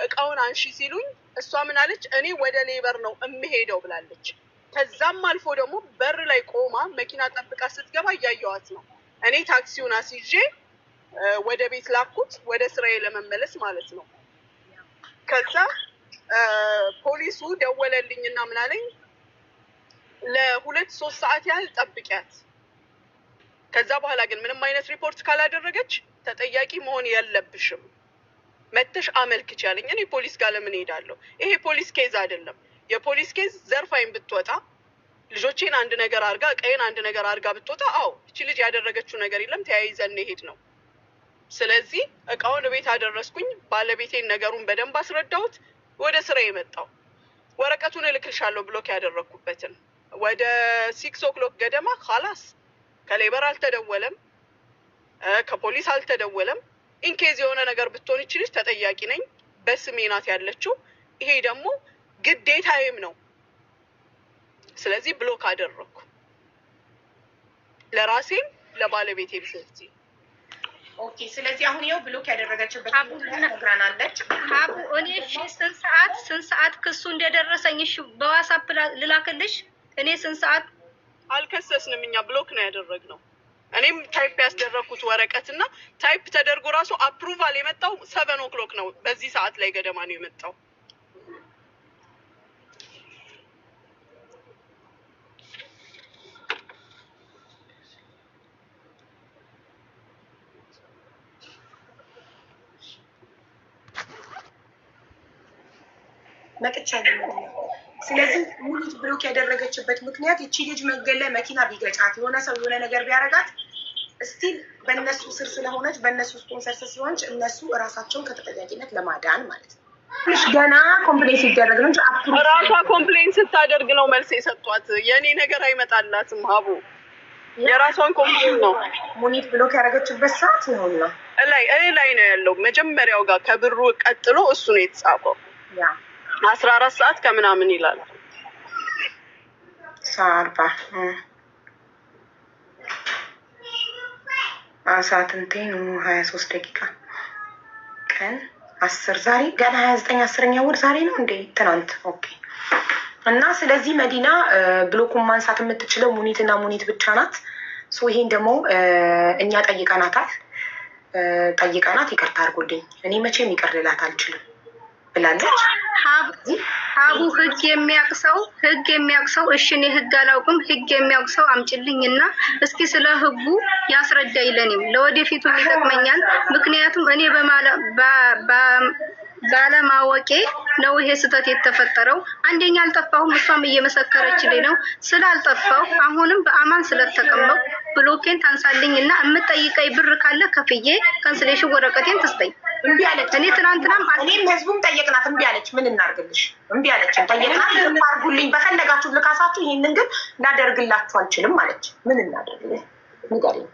እቃውን አንሺ ሲሉኝ እሷ ምን አለች? እኔ ወደ ሌበር ነው እምሄደው ብላለች። ከዛም አልፎ ደግሞ በር ላይ ቆማ መኪና ጠብቃ ስትገባ እያየዋት ነው። እኔ ታክሲውን አስይዤ ወደ ቤት ላኩት፣ ወደ ስራዬ ለመመለስ ማለት ነው። ከዛ ፖሊሱ ደወለልኝና ምን አለኝ? ለ2-3 ሰዓት ያህል ጠብቂያት፣ ከዛ በኋላ ግን ምንም አይነት ሪፖርት ካላደረገች ተጠያቂ መሆን የለብሽም፣ መተሽ አመልክች ያለኝ። እኔ ፖሊስ ጋር ለምን ሄዳለሁ? ይሄ ፖሊስ ኬዝ አይደለም። የፖሊስ ኬዝ ዘርፋይን ብትወጣ ልጆቼን አንድ ነገር አርጋ ቀይን አንድ ነገር አርጋ ብትወጣ አዎ እቺ ልጅ ያደረገችው ነገር የለም፣ ተያይዘን ሄድ ነው። ስለዚህ እቃውን ቤት አደረስኩኝ። ባለቤቴን ነገሩን በደንብ አስረዳሁት። ወደ ስራ የመጣው ወረቀቱን እልክልሻለሁ ብሎክ ያደረኩበትን ወደ 6 o'clock ገደማ خلاص ከሌበር አልተደወለም፣ ከፖሊስ አልተደወለም። ኢንኬዝ የሆነ ነገር ብትሆን እቺ ልጅ ተጠያቂ ነኝ፣ በስሜ ናት ያለችው። ይሄ ደግሞ ግዴታዬም ነው። ስለዚህ ብሎክ አደረኩ ለራሴም ለባለቤቴም ሴፍቲ። ኦኬ። ስለዚህ አሁን ይኸው ብሎክ ያደረገችበት ነግራናለች። አቡ እኔ እሺ ስንት ሰዓት ክሱ እንደደረሰኝ እሺ በዋትስአፕ ልላክልሽ። እኔ ስንት ሰዓት አልከሰስንም፣ እኛ ብሎክ ነው ያደረግነው። እኔም ታይፕ ያስደረኩት ወረቀትና ታይፕ ተደርጎ ራሱ አፕሩቫል የመጣው 7 o'clock ነው። በዚህ ሰዓት ላይ ገደማ ነው የመጣው። መጥቻለሁ። ስለዚህ ሙኒት ብሎክ ያደረገችበት ምክንያት እቺ ልጅ መገለ መኪና ቢገጫት የሆነ ሰው የሆነ ነገር ቢያረጋት ስቲል በእነሱ ስር ስለሆነች በእነሱ ስፖንሰር ስለሆነች እነሱ እራሳቸውን ከተጠያቂነት ለማዳን ማለት ነው። ትንሽ ገና ኮምፕሌን ሲደረግ ነው እንጂ ራሷ ኮምፕሌን ስታደርግ ነው መልስ የሰጧት። የኔ ነገር አይመጣላትም ሀቡ። የራሷን ኮምፒውተር ነው ሙኒት ብሎክ ያደረገችበት ሰዓት ይኸውና ላይ ነው ያለው። መጀመሪያው ጋር ከብሩ ቀጥሎ እሱ ነው የተጻፈው። 14 ሰዓት ከምናምን ይላል። ሳርባ ሰዓት እንትን 23 ደቂቃ ቀን 10 ዛሬ ገና 29 10ኛ ወር ዛሬ ነው እንዴ? ትናንት ኦኬ። እና ስለዚህ መዲና ብሎኩን ማንሳት የምትችለው ሙኒት እና ሙኒት ብቻ ናት። ይሄን ደግሞ እኛ ጠይቀናታል። ይቅርታ አድርጎልኝ እኔ መቼም ይቅር ልላት አልችልም ብላለች። ሀቡ ህግ የሚያቅሰው እሺ እኔ ህግ አላውቅም፣ ህግ የሚያቅሰው አምጭልኝ እና እስኪ ስለ ህጉ ያስረዳኝ ለኔም ለወደፊቱ ይጠቅመኛል። ምክንያቱም እኔ ባለማወቄ ነው ይሄ ስህተት የተፈጠረው። አንደኛ አልጠፋሁም፣ እሷም እየመሰከረችልኝ ነው። ስላልጠፋሁ አሁንም በአማን ስለተቀመጥኩ ብሎኬን ታንሳልኝ እና የምጠይቀኝ ብር ካለ ከፍዬ ካንስሌሽን ወረቀቴን ትስጠኝ። እምቢ አለች። እኔ ትናንትናም እኔም ህዝቡም ጠየቅናት፣ እምቢ አለች። ምን እናርግልሽ? እምቢ አለች። ጠየቅናት፣ አድርጉልኝ በፈለጋችሁ ልካሳችሁ፣ ይሄንን ግን ላደርግላችሁ አልችልም አለች። ምን እናደርግልኝ? ንገሪኝ።